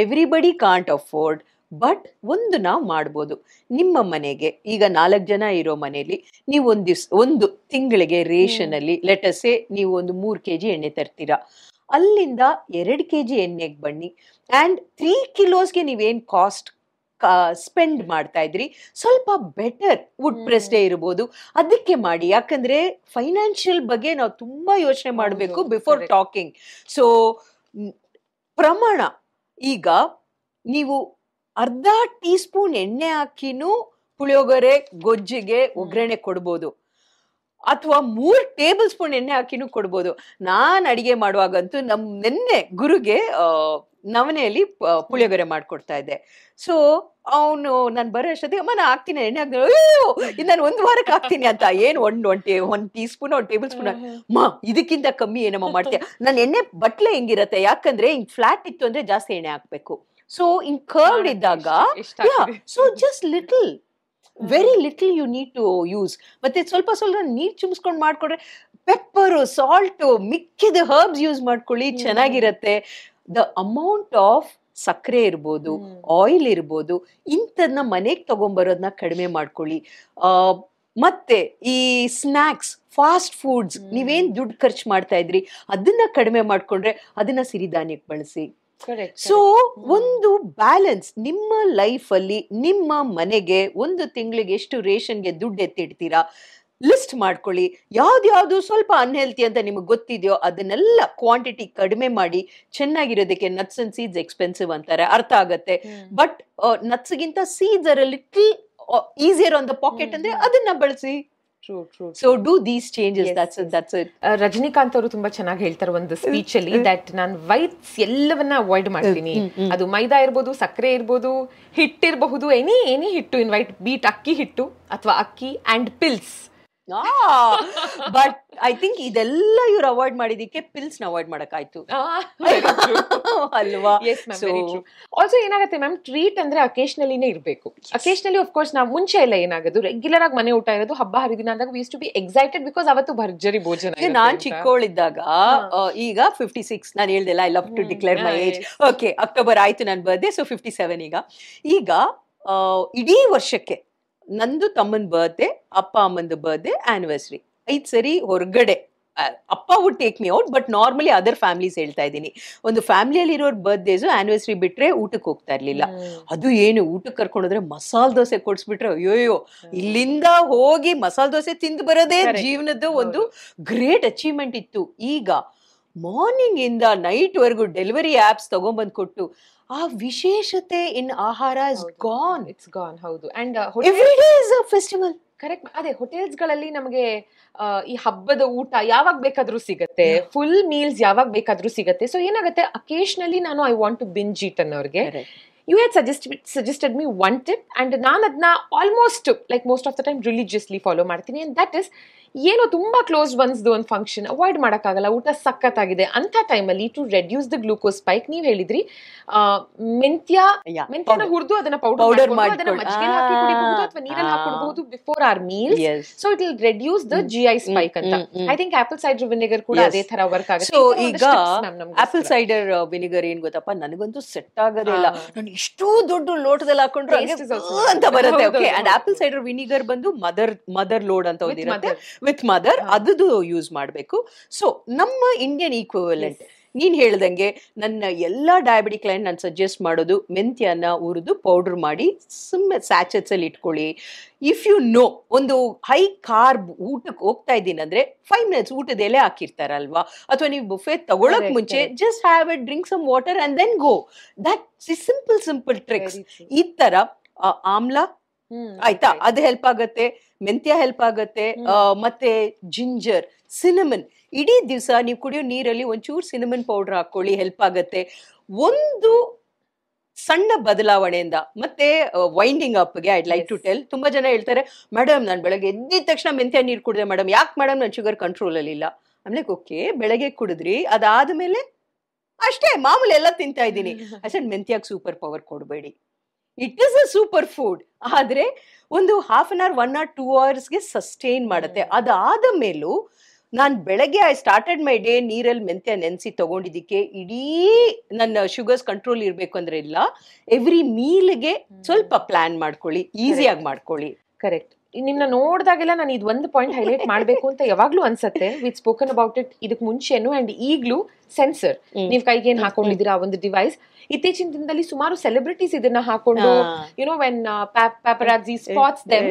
Everybody can't afford. ಬಟ್ ಒಂದು ನಾವು ಮಾಡ್ಬೋದು. ನಿಮ್ಮ ಮನೆಗೆ ಈಗ 4 ಜನ ಇರೋ ಮನೆಯಲ್ಲಿ ನೀವು ಒಂದು ತಿಂಗಳಿಗೆ ರೇಷನ್ ಅಲ್ಲಿ ಲೆಟಸೆ ನೀವು ಒಂದು 3 kg ಎಣ್ಣೆ ತರ್ತೀರಾ, ಅಲ್ಲಿಂದ 2 kg ಎಣ್ಣೆಗೆ ಬನ್ನಿ. ಅಂಡ್ 3 kilos ನೀವೇನ್ ಕಾಸ್ಟ್ ಸ್ಪೆಂಡ್ ಮಾಡ್ತಾ ಇದ್ರಿ, ಸ್ವಲ್ಪ ಬೆಟರ್ ವುಡ್ ಪ್ರೆಸ್ಡೇ ಇರ್ಬೋದು, ಅದಕ್ಕೆ ಮಾಡಿ. ಯಾಕಂದ್ರೆ ಫೈನಾನ್ಷಿಯಲ್ ಬಗ್ಗೆ ನಾವು ತುಂಬಾ ಯೋಚನೆ ಮಾಡಬೇಕು ಬಿಫೋರ್ ಟಾಕಿಂಗ್. ಸೊ ಪ್ರಮಾಣ, ಈಗ ನೀವು ಅರ್ಧ ಟೀ ಸ್ಪೂನ್ ಎಣ್ಣೆ ಹಾಕಿನೂ ಪುಳಿಯೋಗರೆ ಗೊಜ್ಜಿಗೆ ಒಗ್ಗರಣೆ ಕೊಡ್ಬೋದು. ಅಥವಾ 3 ಟೇಬಲ್ ಸ್ಪೂನ್ ಎಣ್ಣೆ ಹಾಕಿನೂ ಕೊಡ್ಬೋದು. ನಾನ್ ಅಡಿಗೆ ಮಾಡುವಾಗಂತೂ ನೆನ್ನೆ ಗುರುಗೆ ನವನೆಯಲ್ಲಿ ಪುಳಿಯೋಗರೆ ಮಾಡ್ಕೊಡ್ತಾ ಇದ್ದೆ. ಸೊ ಅವನು ನಾನು ಬರೋ ಅಷ್ಟೊತ್ತಿಗೆ ಅಮ್ಮ ನಾ ಹಾಕ್ತೀನಿ ಎಣ್ಣೆ ಹಾಕ್ತೀನಿ, ಅಯ್ಯೋ ನಾನು 1 ವಾರಕ್ಕೆ ಹಾಕ್ತೀನಿ ಅಂತ. ಏನು ಒಂದ್ ಟೀ ಸ್ಪೂನ್ 1 ಟೇಬಲ್ ಸ್ಪೂನ್ ಮಾ ಇದಕ್ಕಿಂತ ಕಮ್ಮಿ ಏನಮ್ಮ ಮಾಡ್ತೀಯ. ನನ್ನ ಎಣ್ಣೆ ಬಟ್ಲೆ ಹೆಂಗಿರತ್ತೆ, ಯಾಕಂದ್ರೆ ಹಿಂಗ್ ಫ್ಲಾಟ್ ಇತ್ತು ಅಂದ್ರೆ ಜಾಸ್ತಿ ಎಣ್ಣೆ ಹಾಕ್ಬೇಕು. ಸೊ ಹಿಂಗ್ ಕರ್ವ್ಡ್ ಇದ್ದಾಗ so just little, very little you need to use. ಮತ್ತೆ ಸ್ವಲ್ಪ ನೀರ್ ಚುಮ್ಸ್ಕೊಂಡ್ ಮಾಡ್ಕೊಂಡ್ರೆ ಪೆಪ್ಪರು, ಸಾಲ್ಟು, ಮಿಕ್ಕಿದ ಹರ್ಬ್ಸ್ ಯೂಸ್ ಮಾಡ್ಕೊಳ್ಳಿ, ಚೆನ್ನಾಗಿರತ್ತೆ. ದ ಅಮೌಂಟ್ ಆಫ್ ಸಕ್ಕರೆ ಇರ್ಬೋದು, ಆಯಿಲ್ ಇರ್ಬೋದು, ಇಂಥದ್ನ ಮನೆಗೆ ತಗೊಂಬರೋದನ್ನ ಕಡಿಮೆ ಮಾಡ್ಕೊಳ್ಳಿ. ಮತ್ತೆ ಈ ಸ್ನಾಕ್ಸ್, ಫಾಸ್ಟ್ ಫುಡ್ಸ್ ನೀವೇನ್ ದುಡ್ಡು ಖರ್ಚು ಮಾಡ್ತಾ ಇದ್ರಿ ಅದನ್ನ ಕಡಿಮೆ ಮಾಡ್ಕೊಂಡ್ರೆ ಅದನ್ನ ಸಿರಿಧಾನ್ಯಕ್ಕೆ ಬಳಸಿ. ಸೊ ಒಂದು ಬ್ಯಾಲೆನ್ಸ್ ನಿಮ್ಮ ಲೈಫ್ ಅಲ್ಲಿ, ನಿಮ್ಮ ಮನೆಗೆ ಒಂದು ತಿಂಗಳಿಗೆ ಎಷ್ಟು ರೇಷನ್ಗೆ ದುಡ್ಡು ಎತ್ತಿಡ್ತೀರಾ ಲಿಸ್ಟ್ ಮಾಡ್ಕೊಳ್ಳಿ. ಯಾವ್ದು ಸ್ವಲ್ಪ ಅನ್ಹೆಲ್ತಿ ಅಂತ ನಿಮಗೆ ಗೊತ್ತಿದೆಯೋ ಅದನ್ನೆಲ್ಲ ಕ್ವಾಂಟಿಟಿ ಕಡಿಮೆ ಮಾಡಿ. ಚೆನ್ನಾಗಿರೋದಕ್ಕೆ ನಟ್ಸ್ ಅಂಡ್ ಸೀಡ್ಸ್ ಎಕ್ಸ್ಪೆನ್ಸಿವ್ ಅಂತಾರೆ, ಅರ್ಥ ಆಗತ್ತೆ. ಬಟ್ ನಟ್ಸ್ಗಿಂತ seeds are little easier on the pocket ಅಂದ್ರೆ ಅದನ್ನ ಬಳಸಿ. So do these changes. That's it. Rajinikanth ಅವರು ತುಂಬಾ ಚೆನ್ನಾಗಿ ಹೇಳ್ತಾರೆ ಒಂದು ಸ್ಪೀಚ್ ಅಲ್ಲಿ, ದಟ್ ನಾನು ವೈಟ್ಸ್ ಎಲ್ಲವನ್ನ ಅವಾಯ್ಡ್ ಮಾಡ್ತೀನಿ. ಅದು ಮೈದಾ ಇರ್ಬೋದು, ಸಕ್ಕರೆ ಇರ್ಬೋದು, ಹಿಟ್ಟಿರಬಹುದು, ಎನಿ ಹಿಟ್ಟು ಇನ್ ವೈಟ್, ಬೀಟ್ ಅಕ್ಕಿ ಹಿಟ್ಟು ಅಥವಾ ಅಕ್ಕಿ and pills. But I think ಇದೆಲ್ಲ ಇವ್ರು ಅವಾಯ್ಡ್ ಮಾಡಿದಕ್ಕೆ ಪಿಲ್ಸ್ ನ ಅವಾಯ್ಡ್ ಮಾಡಕ್ಕಾಯ್ತು ಅಲ್ವಾ? ಆಲ್ಸೋ ಏನಾಗುತ್ತೆ ಮ್ಯಾಮ್, ಟ್ರೀಟ್ ಅಂದ್ರೆ ಅಕೇಶನಲಿನೇ ಇರಬೇಕು. ಅಕೇಶನಲಿ ಆಫ್ ಕೋರ್ಸ್ ನಾವು ಮುಂಚೆ ಎಲ್ಲ ಏನಾಗೋದು, ರೆಗ್ಯುಲರ್ ಆಗಿ ಮನೆ ಊಟ ಇರೋದು, ಹಬ್ಬ ಹರಿದಿನ ಅಂದಾಗ we use to be excited because ಅವತ್ತು ಭರ್ಜರಿ ಭೋಜನ. ನಾನ್ ಚಿಕ್ಕವಳಿದ್ದಾಗ, ಈಗ 56 ನಾನು ಹೇಳ್ದೆಲ್ಲ, I love to declare my age. Okay, October ಆಯ್ತು ನನ್ನ ಬರ್ತ್ಡೇ, ಸೊ 57. ಈಗ ಇಡೀ ವರ್ಷಕ್ಕೆ ನಂದು ತಮ್ಮನ ಬರ್ತ್ಡೇ, ಅಪ್ಪ ಅಮ್ಮಂದು ಬರ್ತ್ಡೇ, ಆನಿವರ್ಸರಿ 5 ಸರಿ ಹೊರಗಡೆ. ಅಪ್ಪ would take me out, but normally other families ಹೇಳ್ತಾ ಇದ್ದೀನಿ. ಒಂದು ಫ್ಯಾಮಿಲಿಯಲ್ಲಿ ಇರೋರ್ ಬರ್ತ್ಡೇಸು ಆನಿವರ್ಸರಿ ಬಿಟ್ರೆ ಊಟಕ್ಕೆ ಹೋಗ್ತಾ ಇರ್ಲಿಲ್ಲ. ಅದು ಏನು ಊಟಕ್ಕೆ ಕರ್ಕೊಂಡೋದ್ರೆ ಮಸಾಲೆ ದೋಸೆ ಕೊಡ್ಸ್ಬಿಟ್ರೆ ಅಯ್ಯೋಯ್ಯೋ, ಇಲ್ಲಿಂದ ಹೋಗಿ ಮಸಾಲೆ ದೋಸೆ ತಿಂದು ಬರೋದೇ ಜೀವನದ ಒಂದು ಗ್ರೇಟ್ ಅಚೀವ್ಮೆಂಟ್ ಇತ್ತು. ಈಗ ಮಾರ್ನಿಂಗ್ ಇಂದ ನೈಟ್ ವರೆಗೂ ಡೆಲಿವರಿ ಆಪ್ಸ್ ತಗೊಂಡ್ಬಂದ್ ಕೊಟ್ಟು ಆ ವಿಶೇಷತೆ ಇನ್ ಆಹಾರ ಇಸ್ ಗಾನ್. It's gone. ಹೌದು. And every day is a festival. Correct. ಅದೇ ಹೋಟೆಲ್ಸ್ ಗಳಲ್ಲಿ ನಮಗೆ ಈ ಹಬ್ಬದ ಊಟ ಯಾವಾಗ ಬೇಕಾದ್ರೂ ಸಿಗತ್ತೆ, ಫುಲ್ ಮೀಲ್ಸ್ ಯಾವಾಗ ಬೇಕಾದ್ರೂ ಸಿಗತ್ತೆ. ಸೊ ಏನಾಗುತ್ತೆ, ಅಕೇಶನಲಿ ನಾನು I want to binge eat ಅನ್ನೋರ್ಗೆ you had suggested me one tip, and ನಾನು ಅದನ್ನ almost like most of the time religiously follow ಮಾಡ್ತೀನಿ. ಅಂಡ್ ದಟ್ ಇಸ್, ಏನೋ ತುಂಬಾ ಕ್ಲೋಸ್ ಒನ್ಸ್ದು ಒಂದು ಫಂಕ್ಷನ್ ಅವಾಯ್ಡ್ ಮಾಡೋಕ್ಕಾಗಲ್ಲ, ಊಟ ಸಖತ್ತಾಗಿದೆ ಅಂತ ಟೈಮಲ್ಲಿ to reduce the glucose spike, ನೀವು ಹೇಳಿದ್ರಿ ಮೆಂತ್ಯನ ಹುರಿದು ಅದನ್ನ ಪೌಡರ್ ಮಾಡಿ ಅದನ್ನ ಮಜ್ಜಿಗೆಯಲ್ಲಿ ಹಾಕಿ ಕುಡಿಬಹುದು ಅಥವಾ ನೀರಲ್ಲಿ ಹಾಕಿಡಬಹುದು before our meal. So it will reduce the GI spike ಅಂತ. I think apple cider vinegar ಕೂಡ ಅದೇ ತರ ವರ್ಕ್ ಆಗುತ್ತೆ. ಈಗ ಆಪಲ್ ಸೈಡರ್ ವಿನೆಗರ್ ಏನ್ ಗೊತ್ತಪ್ಪ, ನನಗಂತೂ ಸೆಟ್ ಆಗೋದೇ ಇಲ್ಲ. ನಾನು ಇಷ್ಟು ದೊಡ್ಡ ಲೋಟದಲ್ಲಿ ಹಾಕೊಂಡ್ರೆ ಅಂತ ಬರುತ್ತೆ. Okay, and apple cider vinegar ಬಂದು ಮದರ್ ಲೋಡ್ ಅಂತ ಒಂದಿರುತ್ತೆ, ವಿತ್ ಮದರ್, ಅದು ಯೂಸ್ ಮಾಡಬೇಕು. ಸೊ ನಮ್ಮ ಇಂಡಿಯನ್ ಈಕ್ವಿವೆಲೆಂಟ್ ನೀನ್ ಹೇಳ್ದಂಗೆ ನನ್ನ ಎಲ್ಲಾ ಡಯಾಬಿಟಿಕ್ ಕ್ಲೈಂಟ್ ನಾನು ಸಜೆಸ್ಟ್ ಮಾಡೋದು ಮೆಂತ್ಯನ ಹುರಿದು ಪೌಡರ್ ಮಾಡಿ ಸುಮ್ಮನೆ ಸ್ಯಾಚೆಟ್ಸ್ ಅಲ್ಲಿ ಇಟ್ಕೊಳ್ಳಿ. ಇಫ್ ಯು ನೋ ಒಂದು ಹೈ ಕಾರ್ಬ್ ಊಟಕ್ಕೆ ಹೋಗ್ತಾ ಇದ್ದೀನಿ ಅಂದ್ರೆ 5 minutes ಊಟದ ಎಲೆ ಹಾಕಿರ್ತಾರಲ್ವಾ, ಅಥವಾ ನೀವು ಬುಫೆ ತಗೊಳಕ್ ಮುಂಚೆ just have it, drink some water and then go. That simple tricks. ಈ ತರ ಆಮ್ಲ ಆಯ್ತಾ, ಅದು ಹೆಲ್ಪ್ ಆಗತ್ತೆ, ಮೆಂತ್ಯ ಹೆಲ್ಪ್ ಆಗತ್ತೆ, ಮತ್ತೆ ಜಿಂಜರ್, ಸಿನಮನ್. ಇಡೀ ದಿವಸ ನೀವು ಕುಡಿಯೋ ನೀರಲ್ಲಿ ಒಂಚೂರು ಸಿನಮನ್ ಪೌಡರ್ ಹಾಕೊಳ್ಳಿ, ಹೆಲ್ಪ್ ಆಗತ್ತೆ. ಒಂದು ಸಣ್ಣ ಬದಲಾವಣೆಯಿಂದ ಮತ್ತೆ ವೈಂಡಿಂಗ್ ಅಪ್ಗೆ ಐಡ್ ಲೈಕ್ ಟು ಟೆಲ್, ತುಂಬಾ ಜನ ಹೇಳ್ತಾರೆ ಮೇಡಮ್ ನಾನು ಬೆಳಗ್ಗೆ ಎದ್ದಿದ ತಕ್ಷಣ ಮೆಂತ್ಯ ನೀರು ಕುಡಿದೆ ಮೇಡಮ್, ಯಾಕೆ ಮೇಡಮ್ ನಾನು ಶುಗರ್ ಕಂಟ್ರೋಲ್ ಅಲ್ಲಿ ಇಲ್ಲ. ಆಮೇಲೆ ಓಕೆ, ಬೆಳಗ್ಗೆ ಕುಡಿದ್ರಿ, ಅದಾದ್ಮೇಲೆ ಅಷ್ಟೇ ಮಾಮೂಲಿ ಎಲ್ಲ ತಿಂತಾ ಇದ್ದೀನಿ. ಅಷ್ಟೇ ಮೆಂತ್ಯಾಗ ಸೂಪರ್ ಪವರ್ ಕೊಡಬೇಡಿ. It is a super food, ಆದ್ರೆ ಒಂದು 1/2 hour 1 or 2 hours ಸಸ್ಟೈನ್ ಮಾಡುತ್ತೆ. ಅದಾದ ಮೇಲೂ ನಾನು ಬೆಳಗ್ಗೆ ಐ ಸ್ಟಾರ್ಟೆಡ್ ಮೈ ಡೇ ನೀರಲ್ಲಿ ಮೆಂತ್ಯ ನೆನೆಸಿ ತಗೊಂಡಿದ್ದಕ್ಕೆ ಇಡೀ ನನ್ನ ಶುಗರ್ಸ್ ಕಂಟ್ರೋಲ್ ಇರಬೇಕು ಅಂದ್ರೆ ಇಲ್ಲ, ಎವ್ರಿ ಮೀಲ್ಗೆ ಸ್ವಲ್ಪ ಪ್ಲಾನ್ ಮಾಡ್ಕೊಳ್ಳಿ, ಈಸಿಯಾಗಿ ಮಾಡ್ಕೊಳ್ಳಿ. ಕರೆಕ್ಟ್. ನಿಮ್ನ ನೋಡಿದಾಗೆಲ್ಲ ನಾನು ಇದು ಒಂದು ಪಾಯಿಂಟ್ ಹೈಲೈಟ್ ಮಾಡಬೇಕು ಅಂತ ಯಾವಾಗ್ಲೂ ಅನ್ಸತ್ತೆ. ವಿತ್ ಸ್ಪೋಕನ್ ಅಬೌಟ್ ಇಟ್ ಇದಕ್ ಮುಂಚೆನು ಅಂಡ್ ಈಗ್ಲೂ. ಸೆನ್ಸರ್, ನೀವ್ ಕೈಗೆ ಏನ್ ಹಾಕೊಂಡಿದ್ದೀರಾ ಒಂದು ಡಿವೈಸ್. ಇತ್ತೀಚಿನ ದಿನದಲ್ಲಿ ಸುಮಾರು ಸೆಲೆಬ್ರಿಟೀಸ್ ಇದನ್ನ ಹಾಕೊಂಡು YONO when paparazzi spots them,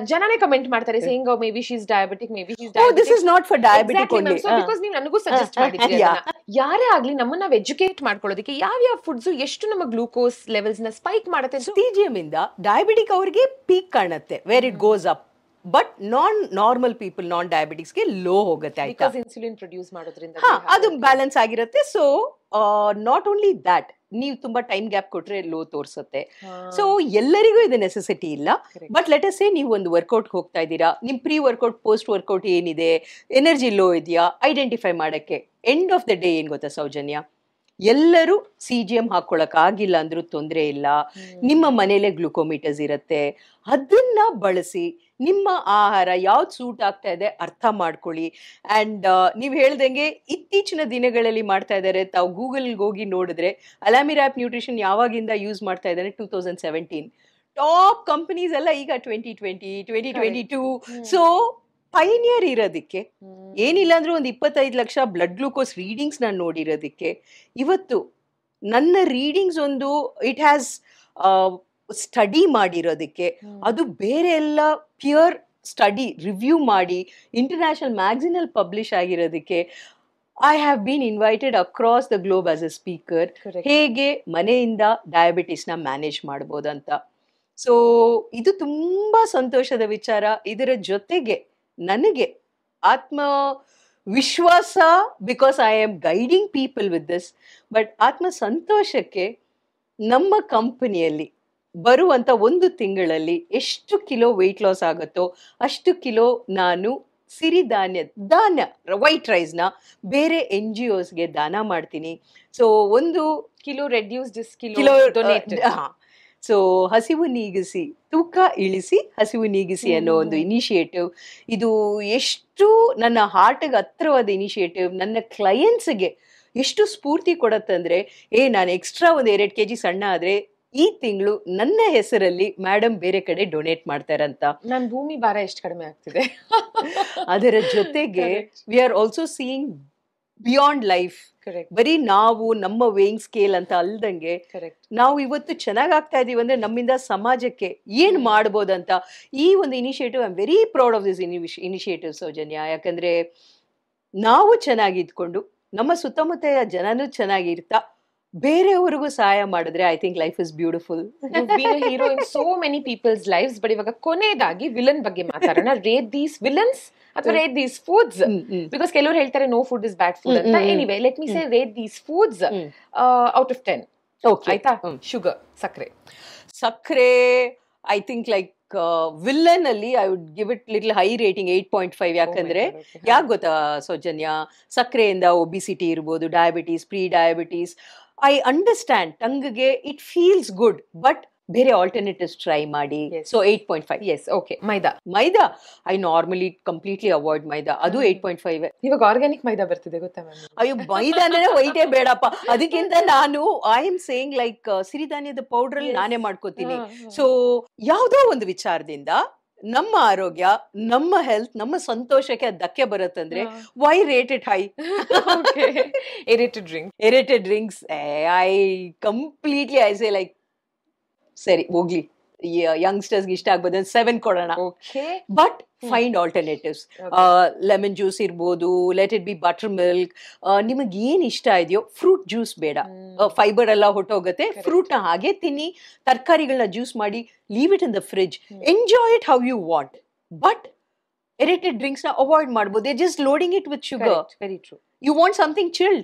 ಜನನೇ ಕಮೆಂಟ್ ಮಾಡ್ತಾರೆ saying may be she is diabetic, may be she is diabetic. This is not for diabetic only. So because ನೀವು ನನಗೂ ಸಜೆಸ್ಟ್ ಮಾಡಿದ್ರಿ, ಯಾರೇ ಆಗ್ಲಿ ನಮ್ಮನ್ನ ನಾವು ಎಜುಕೇಟ್ ಮಾಡ್ಕೊಳ್ಳೋದಕ್ಕೆ ಯಾವ ಫುಡ್ಸ್ ಎಷ್ಟು ನಮ್ಮ ಗ್ಲೂಕೋಸ್ ಲೆವೆಲ್ಸ್ ನ ಸ್ಪೈಕ್ ಮಾಡುತ್ತೆ. TGM ಇಂದ ಡಯಾಬಿಟಿಕ್ ಅವರಿಗೆ ಪೀಕ್ ಕಾಣುತ್ತೆ, where it goes up. But normal people non ಡಯಾಬಿಟಿಕ್ಸ್ಗೆ ಲೋ ಹೋಗುತ್ತೆ ಆಯ್ತಾ. ಇನ್ಸುಲಿನ್ ಪ್ರೊಡ್ಯೂಸ್ ಮಾಡೋದ್ರಿಂದ ಅದು ಬ್ಯಾಲೆನ್ಸ್ ಆಗಿರುತ್ತೆ. ಸೊ ನಾಟ್ ಓನ್ಲಿ ದ್ಯಾಟ್, ನೀವು ತುಂಬಾ ಟೈಮ್ ಗ್ಯಾಪ್ ಕೊಟ್ರೆ ಲೋ ತೋರಿಸುತ್ತೆ. ಸೊ ಎಲ್ಲರಿಗೂ ಇದು ನೆಸೆಸಿಟಿ ಇಲ್ಲ. ಬಟ್ ಲೆಟ್ ಅಸ್ ಸೇ ನೀವು ಒಂದು ವರ್ಕೌಟ್ ಹೋಗ್ತಾ ಇದ್ದೀರಾ, ನಿಮ್ ಪ್ರೀ ವರ್ಕೌಟ್ ಪೋಸ್ಟ್ ವರ್ಕೌಟ್ ಏನಿದೆ, ಎನರ್ಜಿ ಲೋ ಇದೆಯಾ ಐಡೆಂಟಿಫೈ ಮಾಡಕ್ಕೆ. ಎಂಡ್ ಆಫ್ ದ ಡೇ ಏನ್ ಗೊತ್ತಾ ಸೌಜನ್ಯ, ಎಲ್ಲರೂ CGM ಹಾಕೊಳಕ್ ಆಗಿಲ್ಲ ಅಂದ್ರೂ ತೊಂದರೆ ಇಲ್ಲ. ನಿಮ್ಮ ಮನೇಲೆ ಗ್ಲುಕೋಮೀಟರ್ಸ್ ಇರುತ್ತೆ, ಅದನ್ನ ಬಳಸಿ ನಿಮ್ಮ ಆಹಾರ ಯಾವ್ದು ಸೂಟ್ ಆಗ್ತಾ ಇದೆ ಅರ್ಥ ಮಾಡ್ಕೊಳ್ಳಿ. ಅಂಡ್ ನೀವ್ ಹೇಳ್ದಂಗೆ ಇತ್ತೀಚಿನ ದಿನಗಳಲ್ಲಿ ಮಾಡ್ತಾ ಇದ್ದಾರೆ, ತಾವು ಗೂಗಲ್ಗೆ ಹೋಗಿ ನೋಡಿದ್ರೆ ಅಲಾಮಿರಾಪ್ ನ್ಯೂಟ್ರಿಷನ್ ಯಾವಾಗಿಂದ ಯೂಸ್ ಮಾಡ್ತಾ ಇದ್ದಾರೆ 2017. ಟಾಪ್ ಕಂಪನೀಸ್ ಎಲ್ಲ ಈಗ 2020 2022. ಸೊ ಪೈನಿಯರ್ ಇರೋದಕ್ಕೆ ಏನಿಲ್ಲ ಅಂದ್ರೆ ಒಂದು 25 ಲಕ್ಷ ಬ್ಲಡ್ ಗ್ಲೂಕೋಸ್ ರೀಡಿಂಗ್ಸ್ ನಾನು ನೋಡಿರೋದಕ್ಕೆ, ಇವತ್ತು ನನ್ನ ರೀಡಿಂಗ್ಸ್ ಒಂದು ಇಟ್ ಹ್ಯಾಸ್ ಸ್ಟಡಿ ಮಾಡಿರೋದಕ್ಕೆ, ಅದು ಬೇರೆ ಎಲ್ಲ ಪ್ಯೂರ್ ಸ್ಟಡಿ ರಿವ್ಯೂ ಮಾಡಿ ಇಂಟರ್ನ್ಯಾಷನಲ್ ಮ್ಯಾಗಝಿನಲ್ಲಿ ಪಬ್ಲಿಷ್ ಆಗಿರೋದಕ್ಕೆ I have been invited across the globe as a speaker. ಹೇಗೆ ಮನೆಯಿಂದ ಡಯಾಬಿಟಿಸ್ನ ಮ್ಯಾನೇಜ್ ಮಾಡ್ಬೋದಂತ. ಸೊ ಇದು ತುಂಬಾ ಸಂತೋಷದ ವಿಚಾರ. ಇದರ ಜೊತೆಗೆ ನನಗೆ ಆತ್ಮ ವಿಶ್ವಾಸ, because I am guiding people with this. But ಆತ್ಮ ಸಂತೋಷಕ್ಕೆ ನಮ್ಮ ಕಂಪನಿಯಲ್ಲಿ ಬರುವಂತ 1 ತಿಂಗಳಲ್ಲಿ ಎಷ್ಟು ಕಿಲೋ ವೆಯ್ಟ್ ಲಾಸ್ ಆಗುತ್ತೋ ಅಷ್ಟು ಕಿಲೋ ನಾನು ಧಾನ್ಯ ವೈಟ್ ರೈಸ್ನ ಬೇರೆ NGOsಗೆ ದಾನ ಮಾಡ್ತೀನಿ. So 1 kilo reduce kilo donate. So ಹಸಿವು ನೀಗಿಸಿ ತೂಕ ಇಳಿಸಿ ಹಸಿವು ನೀಗಿಸಿ ಅನ್ನೋ ಒಂದು ಇನಿಷಿಯೇಟಿವ್, ಇದು ಎಷ್ಟು ನನ್ನ ಹಾರ್ಟ್ಗೆ ಹತ್ರವಾದ ಇನಿಷಿಯೇಟಿವ್. ನನ್ನ ಕ್ಲೈಯೆಂಟ್ಸ್ಗೆ ಎಷ್ಟು ಸ್ಫೂರ್ತಿ ಕೊಡತ್ತಂದ್ರೆ, ನಾನು ಎಕ್ಸ್ಟ್ರಾ ಒಂದು 2 kg ಸಣ್ಣ ಆದ್ರೆ ಈ ತಿಂಗಳು ನನ್ನ ಹೆಸರಲ್ಲಿ ಮೇಡಮ್ ಬೇರೆ ಕಡೆ ಡೊನೇಟ್ ಮಾಡ್ತಾರಂತ. ನನ್ನ ಭೂಮಿ ಭಾರ ಎಷ್ಟು ಕಡಿಮೆ ಆಗ್ತಿದೆ. ಅದರ ಜೊತೆಗೆ we are also seeing beyond life. ಬರೀ ನಾವು ನಮ್ಮ ವೇಯಿಂಗ್ ಸ್ಕೇಲ್ ಅಂತ ಅಲ್ದಂಗೆ ನಾವು ಇವತ್ತು ಚೆನ್ನಾಗ್ ಆಗ್ತಾ ಇದೀವಿ ಅಂದ್ರೆ ನಮ್ಮಿಂದ ಸಮಾಜಕ್ಕೆ ಏನ್ ಮಾಡ್ಬೋದಂತ ಈ ಒಂದು initiative. I am very proud of this initiative Soujanya. ಯಾಕಂದ್ರೆ ನಾವು ಚೆನ್ನಾಗಿದ್ಕೊಂಡು ನಮ್ಮ ಸುತ್ತಮುತ್ತ ಜನನೂ ಚೆನ್ನಾಗಿರ್ತಾ ಬೇರೆಯವರಿಗೂ ಸಹಾಯ ಮಾಡಿದ್ರೆ I think life is beautiful. Hero in so many people's lifes. But ಇವಾಗ ಕೊನೆಯದಾಗಿ ವಿಲನ್ ಬಗ್ಗೆ ಮಾತಾಡೋಣ. ರೇಟ್ ದೀಸ್ ವಿಲನ್ಸ್ ಅಥವಾ ರೇಟ್ ದೀಸ್ ಫುಡ್ಸ್, ಬಿಕಾಸ್ ಕೆಲವರು ಹೇಳ್ತಾರೆ no food is bad food ಅಂತ. Anyway let me say rate these foods out of 10. ಆಯ್ತಾ? Sugar, ಸಕ್ಕರೆ ಐ ಥಿಂಕ್ ಲೈಕ್ ವಿಲ್ಲನ್ ಅಲ್ಲಿ I would give it little high rating 8.5. ಯಾಕಂದ್ರೆ ಯಾಕೆ ಗೊತ್ತಾ ಸೌಜನ್ಯ, ಸಕ್ಕರೆಯಿಂದ ಒಬಿಸಿಟಿ ಇರ್ಬೋದು, diabetes, pre diabetes. I understand, ಟಂಗ್ಗೆ ಇಟ್ ಫೀಲ್ಸ್ ಗುಡ್, ಬಟ್ ಬೇರೆ ಆಲ್ಟರ್ನೇಟಿವ್ಸ್ ಟ್ರೈ ಮಾಡಿ. So 8.5. Yes, okay. Maida I normally completely avoid maida, ಅದು 8.5. ಇವಾಗ ಆರ್ಗ್ಯಾನಿಕ್ ಮೈದಾ ಬರ್ತಿದೆ ಗೊತ್ತಾ? ಅಯ್ಯೋ ಮೈದಾ ಅಂದ್ರೆ ವೈಟೇ ಬೇಡಪ್ಪ. ಅದಕ್ಕಿಂತ ನಾನು ಐ ಆಮ್ ಸೇಯಿಂಗ್ ಲೈಕ್ ಸಿರಿಧಾನ್ಯದ ಪೌಡರ್ ಅಲ್ಲಿ ನಾನೇ ಮಾಡ್ಕೋತೀನಿ. ಸೊ ಯಾವ್ದೋ ಒಂದು ವಿಚಾರದಿಂದ ನಮ್ಮ ಆರೋಗ್ಯ, ನಮ್ಮ ಹೆಲ್ತ್, ನಮ್ಮ ಸಂತೋಷಕ್ಕೆ ಧಕ್ಕೆ ಬರುತ್ತಂದ್ರೆ why rate it high? Aerated drinks I completely I say like ಸರಿ ಹೋಗ್ಲಿ, ಯಂಗ್ಸ್ಟರ್ಸ್ ಇಷ್ಟ ಆಗ್ಬೋದು 7 ಕೊಡೋಣ. But find alternatives. Lemon juice ಇರ್ಬೋದು, let it be buttermilk, ನಿಮಗೆ ಏನ್ ಇಷ್ಟ ಇದೆಯೋ. ಫ್ರೂಟ್ ಜ್ಯೂಸ್ ಬೇಡ, ಫೈಬರ್ ಎಲ್ಲ ಹೊಟ್ಟೋಗುತ್ತೆ. ಫ್ರೂಟ್ ನ ಹಾಗೆ ತಿನ್ನಿ, ತರಕಾರಿಗಳನ್ನ ಜ್ಯೂಸ್ ಮಾಡಿ, leave it in the fridge, enjoy it how you want. But aerated drinks ನ ಅವಾಯ್ಡ್ ಮಾಡ್ಬೋದು. They just loading it with sugar. Very true. You want something chilled,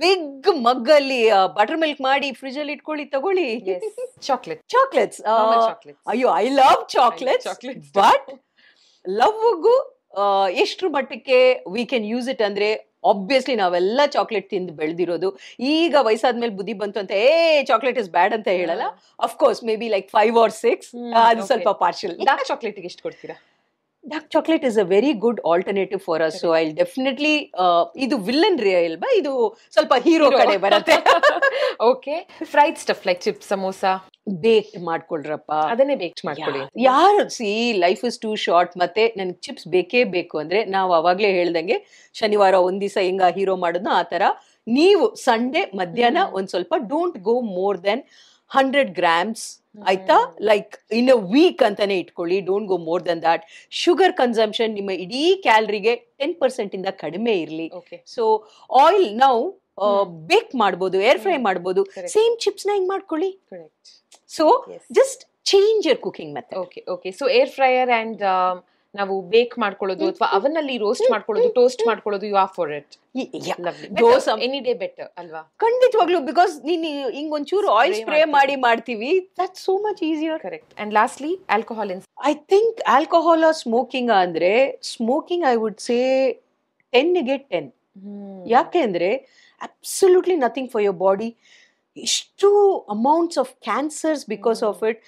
big ಮಗ್ಗಲ್ಲಿ ಬಟರ್ ಮಿಲ್ಕ್ ಮಾಡಿ fridge ಅಲ್ಲಿ ಇಟ್ಕೊಳ್ಳಿ, ತಗೊಳ್ಳಿ. Chocolates ಅಯ್ಯೋ I love chocolates. But ಲವ್ಗೂ ಎಷ್ಟ್ರ ಮಟ್ಟಕ್ಕೆ ವಿ ಕ್ಯಾನ್ ಯೂಸ್ ಇಟ್ ಅಂದ್ರೆ, ಆಬ್ವಿಯಸ್ಲಿ ನಾವೆಲ್ಲ ಚಾಕ್ಲೇಟ್ ತಿಂದು ಬೆಳೆದಿರೋದು. ಈಗ ವಯಸ್ಸಾದ್ಮೇಲೆ ಬುದ್ಧಿ ಬಂತು ಅಂತ ಚಾಕ್ಲೇಟ್ ಇಸ್ ಬ್ಯಾಡ್ ಅಂತ ಹೇಳಲ್ಲ. Of course may be like 5 or 6, ಅದು ಸ್ವಲ್ಪ ಪಾರ್ಷಿಯಲ್. ಡಾರ್ಕ್ ಚಾಕ್ಲೇಟ್ ಎಷ್ಟು ಕೊಡ್ತೀರಾ? Dark chocolate is a very good alternative for us. So I'll definitely idu villain re alba, idu ಸ್ವಲ್ಪ hero ಕಡೆ ಬರುತ್ತೆ. Okay. Fried stuff like chips, samosa, baked ಮಾಡ್ಕೊಳ್ರಪ್ಪ. ಅದನ್ನೇ baked ಮಾಡ್ಕೊಳ್ಳಿ. ಯಾರು ಲೈಫ್ ಇಸ್ ಟೂ ಶಾರ್ಟ್. ಮತ್ತೆ ನನ್ಗೆ ಚಿಪ್ಸ್ ಬೇಕೇ ಬೇಕು ಅಂದ್ರೆ ನಾವು ಅವಾಗ್ಲೇ ಹೇಳ್ದಂಗೆ ಶನಿವಾರ ಒಂದ್ ದಿವಸ ಹೆಂಗ ಹೀರೋ ಮಾಡೋದು ಆ ತರ ನೀವು ಸಂಡೇ ಮಧ್ಯಾಹ್ನ ಒಂದ್ ಸ್ವಲ್ಪ don't go more than 100 grams ಆಯ್ತಾ, ಲೈಕ್ ಇನ್ ಅ ವೀಕ್ ಅಂತಾನೆ ಇಟ್ಕೊಳ್ಳಿ. Don't go more than that. Sugar consumption ನಿಮ್ಮ ಇಡೀ ಕ್ಯಾಲರಿಗೆ 10% ಇಂದ ಕಡಿಮೆ ಇರಲಿ. ಸೊ ಆಯಿಲ್ ನಾವು ಬೇಕ್ ಮಾಡ್ಬೋದು, ಏರ್ ಫ್ರೈ ಮಾಡ್ಬೋದು. ಸೇಮ್ ಚಿಪ್ಸ್ ನ ಹಿಂಗ್ ಮಾಡ್ಕೊಳ್ಳಿ. So just change your cooking method. Okay. So air fryer and ನಾವು ಬೇಕ್ ಮಾಡ್ಕೊಳ್ಳೋದು ಅಥವಾ ಅವನಲ್ಲಿ ರೋಸ್ಟ್ ಮಾಡ್ಕೊಳ್ಳೋದು, ಟೋಸ್ಟ್ ಮಾಡ್ಕೊಳ್ಳೋದು, you are for it. Any day better ಅಲ್ವಾ? ಖಂಡಿತವಾಗ್ಲು, ಬಿಕಾಸ್ ನೀನ್ ಹಿಂಗ್ ಒಂಚೂರು ಆಯಿಲ್ ಸ್ಪ್ರೇ ಮಾಡಿ ಮಾಡ್ತೀವಿ, that's so much easier. Correct. And lastly, alcohol in I think alcohol smoking ಅಂದ್ರೆ ಸ್ಮೋಕಿಂಗ್ ಐ ವುಡ್ ಸೇ 10ಗೆ 10. ಯಾಕೆ ಅಂದ್ರೆ absolutely nothing for your body. ಇಷ್ಟು amounts of cancers because of it.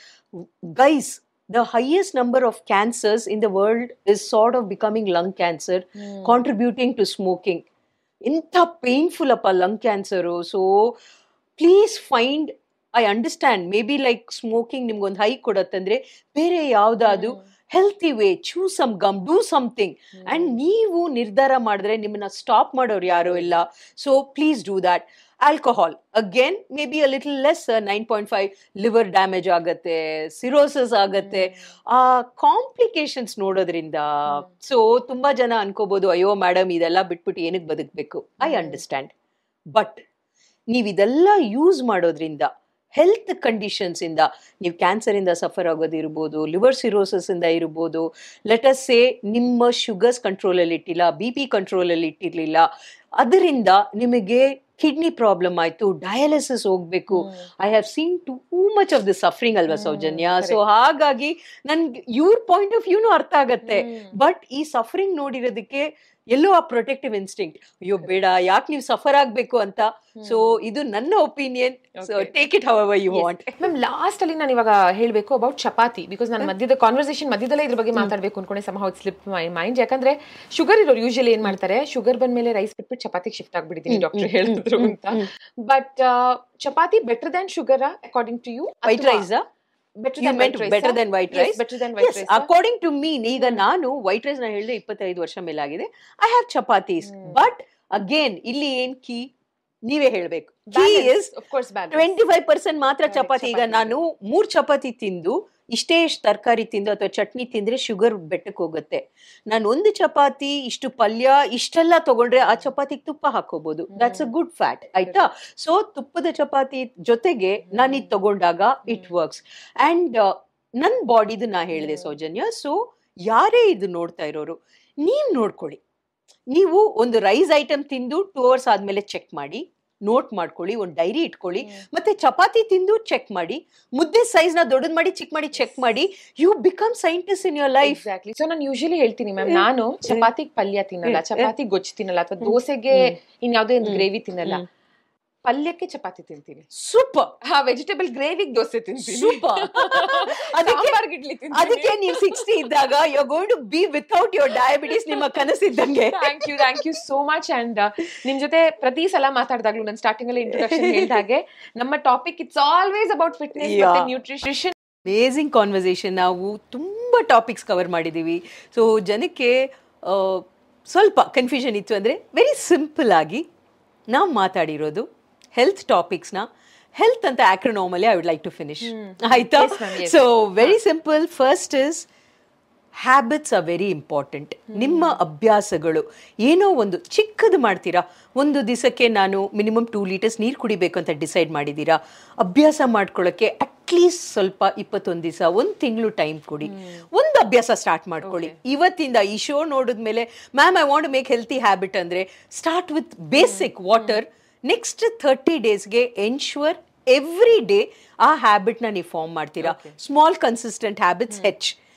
Guys, the highest number of cancers in the world is sort of becoming lung cancer, contributing to smoking. Inta painful appa lung cancer. So please find, I understand maybe like smoking nimಗೊಂದು high ಕೊಡತ್ತಂದ್ರೆ ಬೇರೆ ಯಾವ್ದಾದ್ರು healthy way, chew some gum, do something. And ನೀವು ನಿರ್ಧಾರ ಮಾಡಿದ್ರೆ ನಿಮ್ಮನ್ನ stop ಮಾಡೋರು ಯಾರು ಇಲ್ಲ. So please do that. Alcohol, again, maybe a little less, 9.5, liver damage ಆಗತ್ತೆ, ಸಿರೋಸಿಸ್ ಆಗತ್ತೆ, ಕಾಂಪ್ಲಿಕೇಶನ್ಸ್ ನೋಡೋದ್ರಿಂದ. ಸೊ ತುಂಬಾ ಜನ ಅನ್ಕೋಬಹುದು, ಅಯ್ಯೋ ಮೇಡಮ್ ಇದೆಲ್ಲ ಬಿಟ್ಬಿಟ್ಟು ಏನಕ್ಕೆ ಬದುಕಬೇಕು. I understand. ಬಟ್ ನೀವು ಇದೆಲ್ಲ ಯೂಸ್ ಮಾಡೋದ್ರಿಂದ ಹೆಲ್ತ್ ಕಂಡೀಷನ್ಸ್ ಇಂದ, ನೀವು ಕ್ಯಾನ್ಸರ್ ಇಂದ ಸಫರ್ ಆಗೋದಿರ್ಬೋದು, ಲಿವರ್ ಸಿರೋಸಿಸ್ ಇಂದ ಇರ್ಬೋದು, ಲೆಟ್ ಅಸ್ ಸೇ ನಿಮ್ಮ ಶುಗರ್ಸ್ ಕಂಟ್ರೋಲಲ್ಲಿ ಇಟ್ಟಿಲ್ಲ, BP ಕಂಟ್ರೋಲಲ್ಲಿ ಇಟ್ಟಿರ್ಲಿಲ್ಲ, ಅದರಿಂದ ನಿಮಗೆ ಕಿಡ್ನಿ ಪ್ರಾಬ್ಲಮ್ ಆಯ್ತು, ಡಯಾಲಿಸಿಸ್ ಹೋಗ್ಬೇಕು. I have seen too much of the suffering ಅಲ್ವಾ ಸೌಜನ್ಯ? ಸೊ ಹಾಗಾಗಿ ನನ್ಗೆ ಇವ್ರ ಪಾಯಿಂಟ್ ಆಫ್ ವ್ಯೂನು ಅರ್ಥ ಆಗತ್ತೆ. ಬಟ್ ಈ ಸಫರಿಂಗ್ ನೋಡಿರೋದಕ್ಕೆ ಎಲ್ಲೋ ಆ ಪ್ರೊಟೆಕ್ಟಿವ್ ಇನ್ಸ್ಟಿಂಕ್ಟ್, ಅಯ್ಯೋ ಬೇಡ, ಯಾಕೆ ನೀವು ಸಫರ್ ಆಗ್ಬೇಕು ಅಂತ. ಸೊ ಇದು ನನ್ನ opinion. So take it however you want. Ma'am, last ಅಲ್ಲಿ ನಾನು ಇವಾಗ ಹೇಳಬೇಕು ಅಬೌಟ್ ಚಪಾತಿ, ಬಿಕಾಸ್ ನಾನು ಮಧ್ಯದ ಕಾನ್ವರ್ಸೇಷನ್ ಮಧ್ಯದಲ್ಲೇ ಇದ್ರ ಬಗ್ಗೆ ಮಾತಾಡಬೇಕು ಅನ್ಕೊಂಡೆ. Somehow it slip my mind. ಯಾಕಂದ್ರೆ ಶುಗರ್ ಇರೋರು ಯೂಶಲಿ ಏನ್ ಮಾಡ್ತಾರೆ, ಶುಗರ್ ಬಂದ ಮೇಲೆ ರೈಸ್ ಬಿಟ್ಬಿಟ್ಟು ಚಪಾತಿಗೆ ಶಿಫ್ಟ್ ಆಗ್ಬಿಟ್ಟಿದ್ದೀನಿ ಡಾಕ್ಟರ್ ಹೇಳಿದ್ರು ಅಂತ. But chapati better than sugar according to you? White rice better than white rice? Yes, according to me. ಈಗ ನಾನು ವೈಟ್ ರೈಸ್ ನ ಹೇಳಿದ್ರೆ 25 ವರ್ಷ ಮೇಲಾಗಿದೆ. I have chapatis. But again ಇಲ್ಲಿ ಏನ್ ಕೀ ನೀವೇ ಹೇಳ್ಬೇಕು. ಕೀ ಇಸ್ 25% ಮಾತ್ರ ಚಪಾತಿ. ಈಗ ನಾನು 3 ಚಪಾತಿ ತಿಂದು ಇಷ್ಟೇ ತರಕಾರಿ ತಿಂದು ಅಥವಾ ಚಟ್ನಿ ತಿಂದ್ರೆ ಶುಗರ್ ಬೆಟ್ಟಕ್ಕೆ ಹೋಗುತ್ತೆ. ನಾನು 1 ಚಪಾತಿ ಇಷ್ಟು ಪಲ್ಯ ಇಷ್ಟೆಲ್ಲ ತಗೊಂಡ್ರೆ ಆ ಚಪಾತಿಗೆ ತುಪ್ಪ ಹಾಕೋಬಹುದು. ದಟ್ಸ್ ಅ ಗುಡ್ ಫ್ಯಾಟ್, ಆಯ್ತಾ? ಸೊ ತುಪ್ಪದ ಚಪಾತಿ ಜೊತೆಗೆ ನಾನು ಇದು ತಗೊಂಡಾಗ ಇಟ್ ವರ್ಕ್ಸ್. ಅಂಡ್ ನನ್ನ ಬಾಡಿದು ನಾ ಹೇಳಿದೆ ಸೌಜನ್ಯ. ಸೊ ಯಾರೇ ಇದು ನೋಡ್ತಾ ಇರೋರು, ನೀವ್ ನೋಡ್ಕೊಳ್ಳಿ. ನೀವು ಒಂದು ರೈಸ್ ಐಟಮ್ ತಿಂದು 2 hours ಆದ್ಮೇಲೆ ಚೆಕ್ ಮಾಡಿ, ನೋಟ್ ಮಾಡ್ಕೊಳ್ಳಿ, ಒಂದು ಡೈರಿ ಇಟ್ಕೊಳ್ಳಿ. ಮತ್ತೆ ಚಪಾತಿ ತಿಂದು ಚೆಕ್ ಮಾಡಿ, ಮುದ್ದೆ ಸೈಜ್ ನ ದೊಡ್ಡದ್ ಮಾಡಿ ಚಿಕ್ಕ ಮಾಡಿ ಚೆಕ್ ಮಾಡಿ. You become scientist in your life. Exactly. So ನಾನು ಯೂಶಲಿ ಹೇಳ್ತೀನಿ ಮ್ಯಾಮ್, ನಾನು ಚಪಾತಿಗೆ ಪಲ್ಯ ತಿನ್ನಲ್ಲ, ಚಪಾತಿ ಗೊಜ್ಜು ತಿನ್ನಲ್ಲ, ಅಥವಾ ದೋಸೆಗೆ ಇನ್ಯಾವುದೇ ಒಂದು ಗ್ರೇವಿ ತಿನ್ನಲ್ಲ, ಪಲ್ಯಕ್ಕೆ ಚಪಾತಿ ತಿಂತೀನಿ. ಸೂಪರ್. ವೆಜಿಟೇಬಲ್ ಗ್ರೇವಿಗೆ ದೋಸೆ ತಿಂತೀನಿ. ಸೂಪರ್. ಅದಕ್ಕೆ ನೀವು 60 ಇದ್ದಾಗ you are going to be without your diabetes. ನಿಮ್ಮ ಕನಸಿದ್ದಂಗೆ. Thank you so much. And ನಿಮ್ ಜೊತೆ ಪ್ರತಿ ಸಲ ಮಾತಾಡಿದಾಗ್ಲೂ ನಾನು ಸ್ಟಾರ್ಟಿಂಗ್ ಅಲ್ಲಿ ಇಂಟ್ರೊಡಕ್ಷನ್ ಹೇಳಿದ ಹಾಗೆ ನಮ್ಮ topic it's always about fitness ಮತ್ತೆ ನ್ಯೂಟ್ರಿಷನ್. Amazing conversation. ನಾವು ತುಂಬಾ ಟಾಪಿಕ್ಸ್ ಕವರ್ ಮಾಡಿದೀವಿ. ಸೊ ಜನಕ್ಕೆ ಸ್ವಲ್ಪ ಕನ್ಫ್ಯೂಷನ್ ಇತ್ತು ಅಂದ್ರೆ ವೆರಿ ಸಿಂಪಲ್ ಆಗಿ ನಾವು ಮಾತಾಡಿರೋದು ಹೆಲ್ತ್ ಟಾಪಿಕ್ಸ್ನ ಹೆಲ್ತ್ ಅಂತ ಆಕ್ರೋನಾಮಲ್ಲಿ I would like to finish. ಆಯ್ತಾ? So very simple. First is habits are very important. ನಿಮ್ಮ ಅಭ್ಯಾಸಗಳು ಏನೋ ಒಂದು ಚಿಕ್ಕದು ಮಾಡ್ತೀರಾ. ಒಂದು ದಿವಸಕ್ಕೆ ನಾನು ಮಿನಿಮಮ್ 2 liters ನೀರು ಕುಡಿಬೇಕು ಅಂತ ಡಿಸೈಡ್ ಮಾಡಿದ್ದೀರಾ. ಅಭ್ಯಾಸ ಮಾಡ್ಕೊಳ್ಳೋಕ್ಕೆ ಅಟ್ಲೀಸ್ಟ್ ಸ್ವಲ್ಪ 21 ದಿವಸ, 1 ತಿಂಗಳು ಟೈಮ್ ಕೊಡಿ. ಒಂದು ಅಭ್ಯಾಸ ಸ್ಟಾರ್ಟ್ ಮಾಡ್ಕೊಳ್ಳಿ ಇವತ್ತಿಂದ. ಈ ಶೋ ನೋಡಿದ್ಮೇಲೆ ma'am I want to make healthy habit ಅಂದರೆ start with basic water. Next 30 daysಗೆ ಎನ್ಶ್ಯೂರ್ ಎವ್ರಿ ಡೇ ಆ ಹ್ಯಾಬಿಟ್ನ ನೀವು ಫಾರ್ಮ್ ಮಾಡ್ತೀರಾ. ಸ್ಮಾಲ್ ಕನ್ಸಿಸ್ಟೆಂಟ್ ಹ್ಯಾಬಿಟ್ಸ್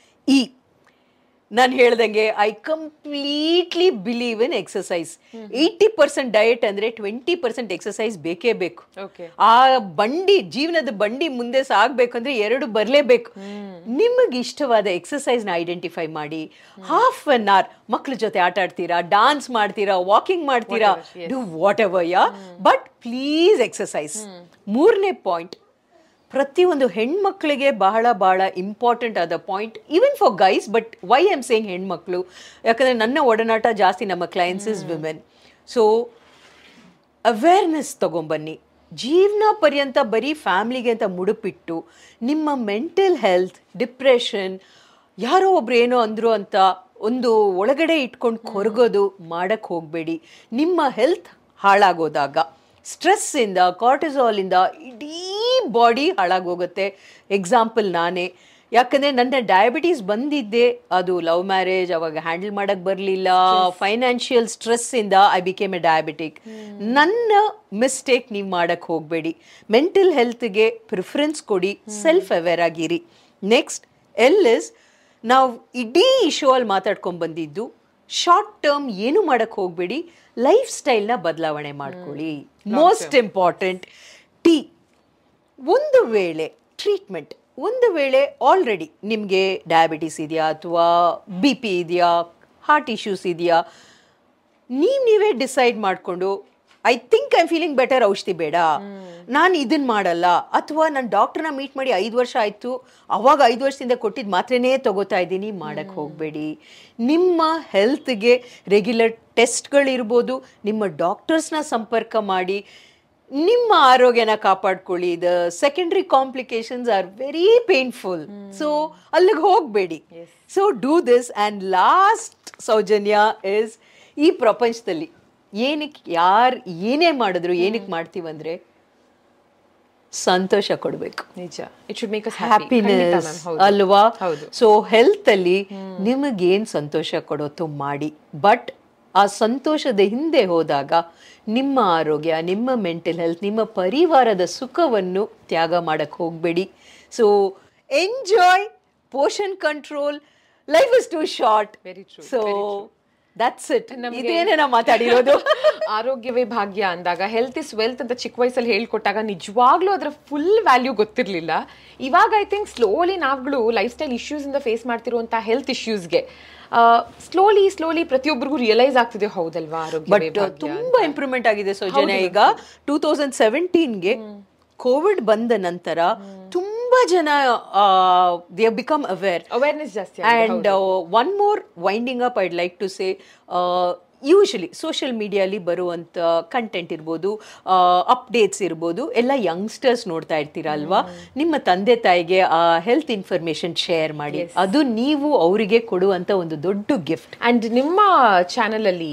ಈ ನಾನು ಹೇಳ್ದಂಗೆ I completely believe in exercise. 80% diet ಅಂದ್ರೆ 20% ಎಕ್ಸಸೈಸ್ ಬೇಕೇ ಬೇಕು. ಆ ಜೀವನದ ಬಂಡಿ ಮುಂದೆ ಸಾಗ್ಬೇಕಂದ್ರೆ 2 ಬರಲೇಬೇಕು. ನಿಮಗೆ ಇಷ್ಟವಾದ ಎಕ್ಸಸೈಸ್ ನ ಐಡೆಂಟಿಫೈ ಮಾಡಿ. half an hour ಮಕ್ಳ ಜೊತೆ ಆಟ ಆಡ್ತೀರಾ, ಡಾನ್ಸ್ ಮಾಡ್ತೀರಾ, ವಾಕಿಂಗ್ ಮಾಡ್ತೀರಾ, do whatever. But please exercise. 3ನೇ ಪಾಯಿಂಟ್, ಪ್ರತಿಯೊಂದು ಹೆಣ್ಮಕ್ಳಿಗೆ ಬಹಳ ಬಹಳ ಇಂಪಾರ್ಟೆಂಟ್ ಆದ point, even for guys. But why I am saying ಹೆಣ್ಮಕ್ಳು, ಯಾಕಂದರೆ ನನ್ನ ಒಡನಾಟ ಜಾಸ್ತಿ ನಮ್ಮ clients is women. So awareness ತಗೊಂಬನ್ನಿ. ಜೀವನ ಪರ್ಯಂತ ಬರೀ ಫ್ಯಾಮ್ಲಿಗೆ ಅಂತ ಮುಡುಪಿಟ್ಟು ನಿಮ್ಮ ಮೆಂಟಲ್ ಹೆಲ್ತ್, ಡಿಪ್ರೆಷನ್, ಯಾರೋ ಒಬ್ರು ಏನೋ ಅಂದರು ಅಂತ ಒಂದು ಒಳಗಡೆ ಇಟ್ಕೊಂಡು ಕೊರಗೋದು ಮಾಡಕ್ಕೆ ಹೋಗಬೇಡಿ. ನಿಮ್ಮ ಹೆಲ್ತ್ ಹಾಳಾಗೋದಾಗ ಸ್ಟ್ರೆಸ್ಸಿಂದ, ಕಾರ್ಟಿಸಾಲಿಂದ ಇಡೀ ಬಾಡಿ ಹಾಳಾಗೋಗುತ್ತೆ. ಎಕ್ಸಾಂಪಲ್ ನಾನೇ ಯಾಕಂದ್ರೆ ನನ್ನ ಡಯಾಬಿಟೀಸ್ ಬಂದಿದ್ದೆ ಅದು ಲವ್ ಮ್ಯಾರೇಜ್, ಅವಾಗ ಹ್ಯಾಂಡಲ್ ಮಾಡಕ್ ಬರ್ಲಿಲ್ಲ, ಫೈನಾನ್ಷಿಯಲ್ ಸ್ಟ್ರೆಸ್ ಇಂದ ಐ ಬಿಕೇಮ್ ಎ ಡಯಾಬಿಟಿಕ್. ನನ್ನ ಮಿಸ್ಟೇಕ್ ನೀವು ಮಾಡಕ್ ಹೋಗ್ಬೇಡಿ. ಮೆಂಟಲ್ ಹೆಲ್ತ್ಗೆ ಪ್ರಿಫರೆನ್ಸ್ ಕೊಡಿ, ಸೆಲ್ಫ್ ಅವೇರ್ ಆಗಿರಿ. ನೆಕ್ಸ್ಟ್ ಇಸ್ ನಾವು ಇಡೀ ಶೋ ಅಲ್ಲಿ ಮಾತಾಡ್ಕೊಂಡ್ ಬಂದಿದ್ದು, ಶಾರ್ಟ್ ಟರ್ಮ್ ಏನು ಮಾಡಕ್ ಹೋಗ್ಬೇಡಿ, ಲೈಫ್ ಸ್ಟೈಲ್ನ ಬದಲಾವಣೆ ಮಾಡ್ಕೊಳ್ಳಿ. Most important T. ಒಂದು ವೇಳೆ ಟ್ರೀಟ್ಮೆಂಟ್, ಒಂದು ವೇಳೆ ಆಲ್ರೆಡಿ ನಿಮಗೆ ಡಯಾಬಿಟಿಸ್ ಇದೆಯಾ ಅಥವಾ ಬಿ ಪಿ ಇದೆಯಾ, ಹಾರ್ಟ್ ಇಶ್ಯೂಸ್ ಇದೆಯಾ, ನೀವೇ ಡಿಸೈಡ್ ಮಾಡಿಕೊಂಡು I think I am feeling better, ಔಷಧಿ ಬೇಡ, ನಾನು ಇದನ್ನ ಮಾಡಲ್ಲ, ಅಥವಾ ನಾನು ಡಾಕ್ಟರ್ನ ಮೀಟ್ ಮಾಡಿ 5 ವರ್ಷ ಆಯಿತು, ಅವಾಗ 5 ವರ್ಷದಿಂದ ಕೊಟ್ಟಿದ್ದು ಮಾತ್ರೆನೇ ತಗೋತಾ ಇದ್ದೀನಿ, ಮಾಡಕ್ಕೆ ಹೋಗಬೇಡಿ. ನಿಮ್ಮ ಹೆಲ್ತ್ಗೆ ರೆಗ್ಯುಲರ್ ಟೆಸ್ಟ್ಗಳಿರ್ಬೋದು, ನಿಮ್ಮ ಡಾಕ್ಟರ್ಸ್ನ ಸಂಪರ್ಕ ಮಾಡಿ ನಿಮ್ಮ ಆರೋಗ್ಯನ ಕಾಪಾಡ್ಕೊಳ್ಳಿ. The secondary complications are very painful, so ಅಲ್ಲಿಗೆ ಹೋಗಬೇಡಿ. So do this. And last Soujanya is, ಈ ಪ್ರಪಂಚದಲ್ಲಿ ಏನಕ್ಕೆ ಯಾರು ಏನೇ ಮಾಡಿದ್ರು ಏನಕ್ಕೆ ಮಾಡ್ತೀವಂದ್ರೆ ಸಂತೋಷ ಕೊಡಬೇಕು. ನಿಜ, it should make us happiness ಅಲ್ವಾ? ಸೊ ಹೆಲ್ತ್ ಅಲ್ಲಿ ನಿಮಗೇನ್ ಸಂತೋಷ ಕೊಡುತ್ತೋ ಮಾಡಿ, ಬಟ್ ಆ ಸಂತೋಷದ ಹಿಂದೆ ಹೋದಾಗ ನಿಮ್ಮ ಆರೋಗ್ಯ, ನಿಮ್ಮ ಮೆಂಟಲ್ ಹೆಲ್ತ್, ನಿಮ್ಮ ಪರಿವಾರದ ಸುಖವನ್ನು ತ್ಯಾಗ ಮಾಡಕ್ಕೆ ಹೋಗಬೇಡಿ. So enjoy, portion control, life is too short. Very true. So that's it. ಇದೇನೇ ನಾವು ಮಾತಾಡಿರೋದು. ಆರೋಗ್ಯವೇ ಭಾಗ್ಯ ಅಂದಾಗ, ಹೆಲ್ತ್ ಇಸ್ ವೆಲ್ತ್ ಅಂತ ಚಿಕ್ಕ ವಯಸ್ಸಲ್ಲಿ ಹೇಳ್ಕೊಟ್ಟಾಗ ನಿಜವಾಗ್ಲೂ ಅದರ ಫುಲ್ ವ್ಯಾಲ್ಯೂ ಗೊತ್ತಿರಲಿಲ್ಲ. ಇವಾಗ ಐ ಥಿಂಕ್ ಸ್ಲೋಲಿ ನಾವುಗಳು ಲೈಫ್ ಸ್ಟೈಲ್ ಇಶ್ಯೂಸ್ ಇಂದ ಫೇಸ್ ಮಾಡ್ತಿರುವಂತ ಹೆಲ್ತ್ ಇಶ್ಯೂಸ್ಗೆ ಸ್ಲೋಲಿ ಪ್ರತಿಯೊಬ್ಬರಿಗೂ ರಿಯಲೈಸ್ ಆಗ್ತಿದೆ, ಹೌದಲ್ವಾ? ಆರೋಗ್ಯ ತುಂಬಾ ಇಂಪ್ರೂವ್ಮೆಂಟ್ ಆಗಿದೆ ಸೌಜನ್ಯ. ಈಗ 2017ಗೆ ಕೋವಿಡ್ ಬಂದ ನಂತರ ತುಂಬಾ ಜನ ದೇ ಹ್ಯಾವ್ ಬಿಕಮ್ ಅವೇರ್ನೆಸ್ ಜಾಸ್ತಿ. And one more winding up I'd like to say, usually social ಮೀಡಿಯಲ್ಲಿ ಬರುವಂಥ ಕಂಟೆಂಟ್ ಇರ್ಬೋದು, ಅಪ್ಡೇಟ್ಸ್ ಇರ್ಬೋದು, ಎಲ್ಲ ಯಂಗ್ಸ್ಟರ್ಸ್ ನೋಡ್ತಾ ಇರ್ತೀರ ಅಲ್ವಾ? ನಿಮ್ಮ ತಂದೆ ತಾಯಿಗೆ ಆ ಹೆಲ್ತ್ ಇನ್ಫಾರ್ಮೇಶನ್ ಶೇರ್ ಮಾಡಿ, ಅದು ನೀವು ಅವರಿಗೆ ಕೊಡುವಂತ ಒಂದು ದೊಡ್ಡ ಗಿಫ್ಟ್. ಅಂಡ್ ನಿಮ್ಮ ಚಾನಲ್ ಅಲ್ಲಿ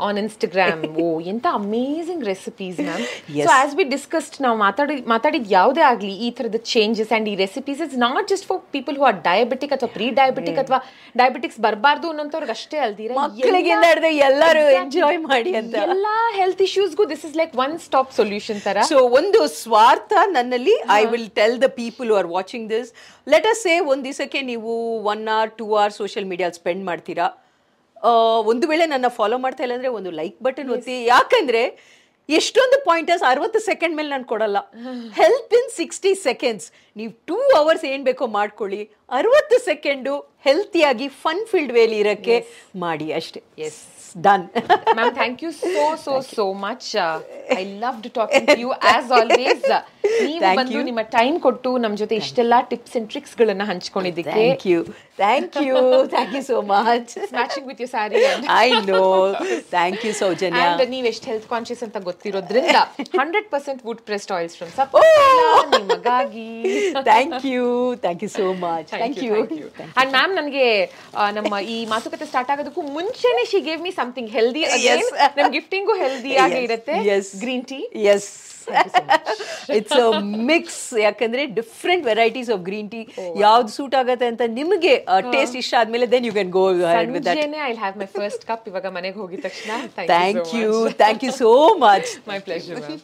ಆನ್ ಇನ್ಸ್ಟಾಗ್ರಾಮ್ ಎಂತ amazing recipes ma'am. So as we discussed, ನಾವು ಮಾತಾಡಿದ ಯಾವುದೇ ಆಗಲಿ ಈ ಥರದ ಚೇಂಜಸ್ ಅಂಡ್ ಈ recipes is not just for people who are diabetic ಅಥವಾ ಪ್ರೀ ಡಯಾಬಿಟಿಕ್ ಅಥವಾ ಡಯಾಬಿಟಿಕ್ಸ್ ಬರಬಾರ್ದು ಅನ್ನೋಂಥವ್ರಿಗೆ ಅಷ್ಟೇ ಅಲ್ದಿರ, ಎಲ್ಲ ಎಂಜಾಯ್ ಮಾಡಿ ಅಂತ ಎಲ್ಲಾ ಹೆಲ್ತ್ ಇಶ್ಯೂಸ್ಗೂ this is like one stop solution ತರ. ಸೊ ಒಂದು ಸ್ವಾರ್ಥ ನನ್ನಲ್ಲಿ, I will tell the people who are watching this, let us ಸೇ ಒಂದ್ ದಿವಸಕ್ಕೆ ನೀವು 1 hour 2 hours social media spend ಮಾಡ್ತೀರಾ. ಒಂದು ವೇಳೆ ನನ್ನ ಫಾಲೋ ಮಾಡ್ತಾ ಇಲ್ಲ ಅಂದ್ರೆ ಒಂದು ಲೈಕ್ ಬಟನ್ ಒತ್ತಿ. ಯಾಕಂದ್ರೆ ಎಷ್ಟೊಂದು ಪಾಯಿಂಟರ್ಸ್ 60 ಸೆಕೆಂಡ್ ಮೇಲೆ ನಾನು ಕೊಡಲ್ಲ. Health in 60 seconds. ನೀವು 2 hours ಏನ್ ಬೇಕೋ ಮಾಡ್ಕೊಳ್ಳಿ, 60 ಸೆಕೆಂಡು ಹೆಲ್ತಿಯಾಗಿ ಫನ್ ಫೀಲ್ಡ್ ವೇಲಿ ಇರಕ್ಕೆ ಮಾಡಿ ಅಷ್ಟೇ. Yes, done. Ma'am, thank you so much. I loved talking to you as always. ನೀವು ಬಂದು ನಿಮ್ಮ ಟೈಮ್ ಕೊಟ್ಟು ನಮ್ಮ ಜೊತೆ ಇಷ್ಟೆಲ್ಲ ಟಿಪ್ಸ್ ಅಂಡ್ ಟ್ರಿಕ್ಸ್ ಗಳನ್ನ ಹಂಚಿಕೊಂಡಿದ್ದಕ್ಕೆ thank you so much. Matching with your saree. I know. Thank you Saujanya. And ನೀವು ಎಷ್ಟು ಹೆಲ್ತ್ ಕಾನ್ಶಿಯಸ್ ಅಂತ ಗೊತ್ತಿರೋದ್ರಿಂದ 100% wood pressed oils from Sap ನಿಮಗಾಗಿ. Thank you so much. Thank you. And ma'am, ನನಗೆ ನಮ್ಮ ಈ ಮಾತುಕತೆ start ಆಗೋದಕ್ಕೂ ಮುಂಚೆನೆ she gave me something healthy again. ನಮ್ಮ ಗಿಫ್ಟಿಂಗು ಹೆಲ್ದಿ ಆಗಿ ಇರುತ್ತೆ. Green tea. Yes. It's a mix. ಯಾಕಂದ್ರೆ different varieties of green tea ಯಾವ್ದು ಸೂಟ್ ಆಗತ್ತೆ ಅಂತ ನಿಮಗೆ ಟೇಸ್ಟ್ ಇಷ್ಟ ಆದ್ಮೇಲೆ then you can go ahead with that. I'll have my first cup ಇವಾಗ ಮನೆಗೆ ಹೋಗಿದ ತಕ್ಷಣ. Thank you so much. My pleasure, ma'am.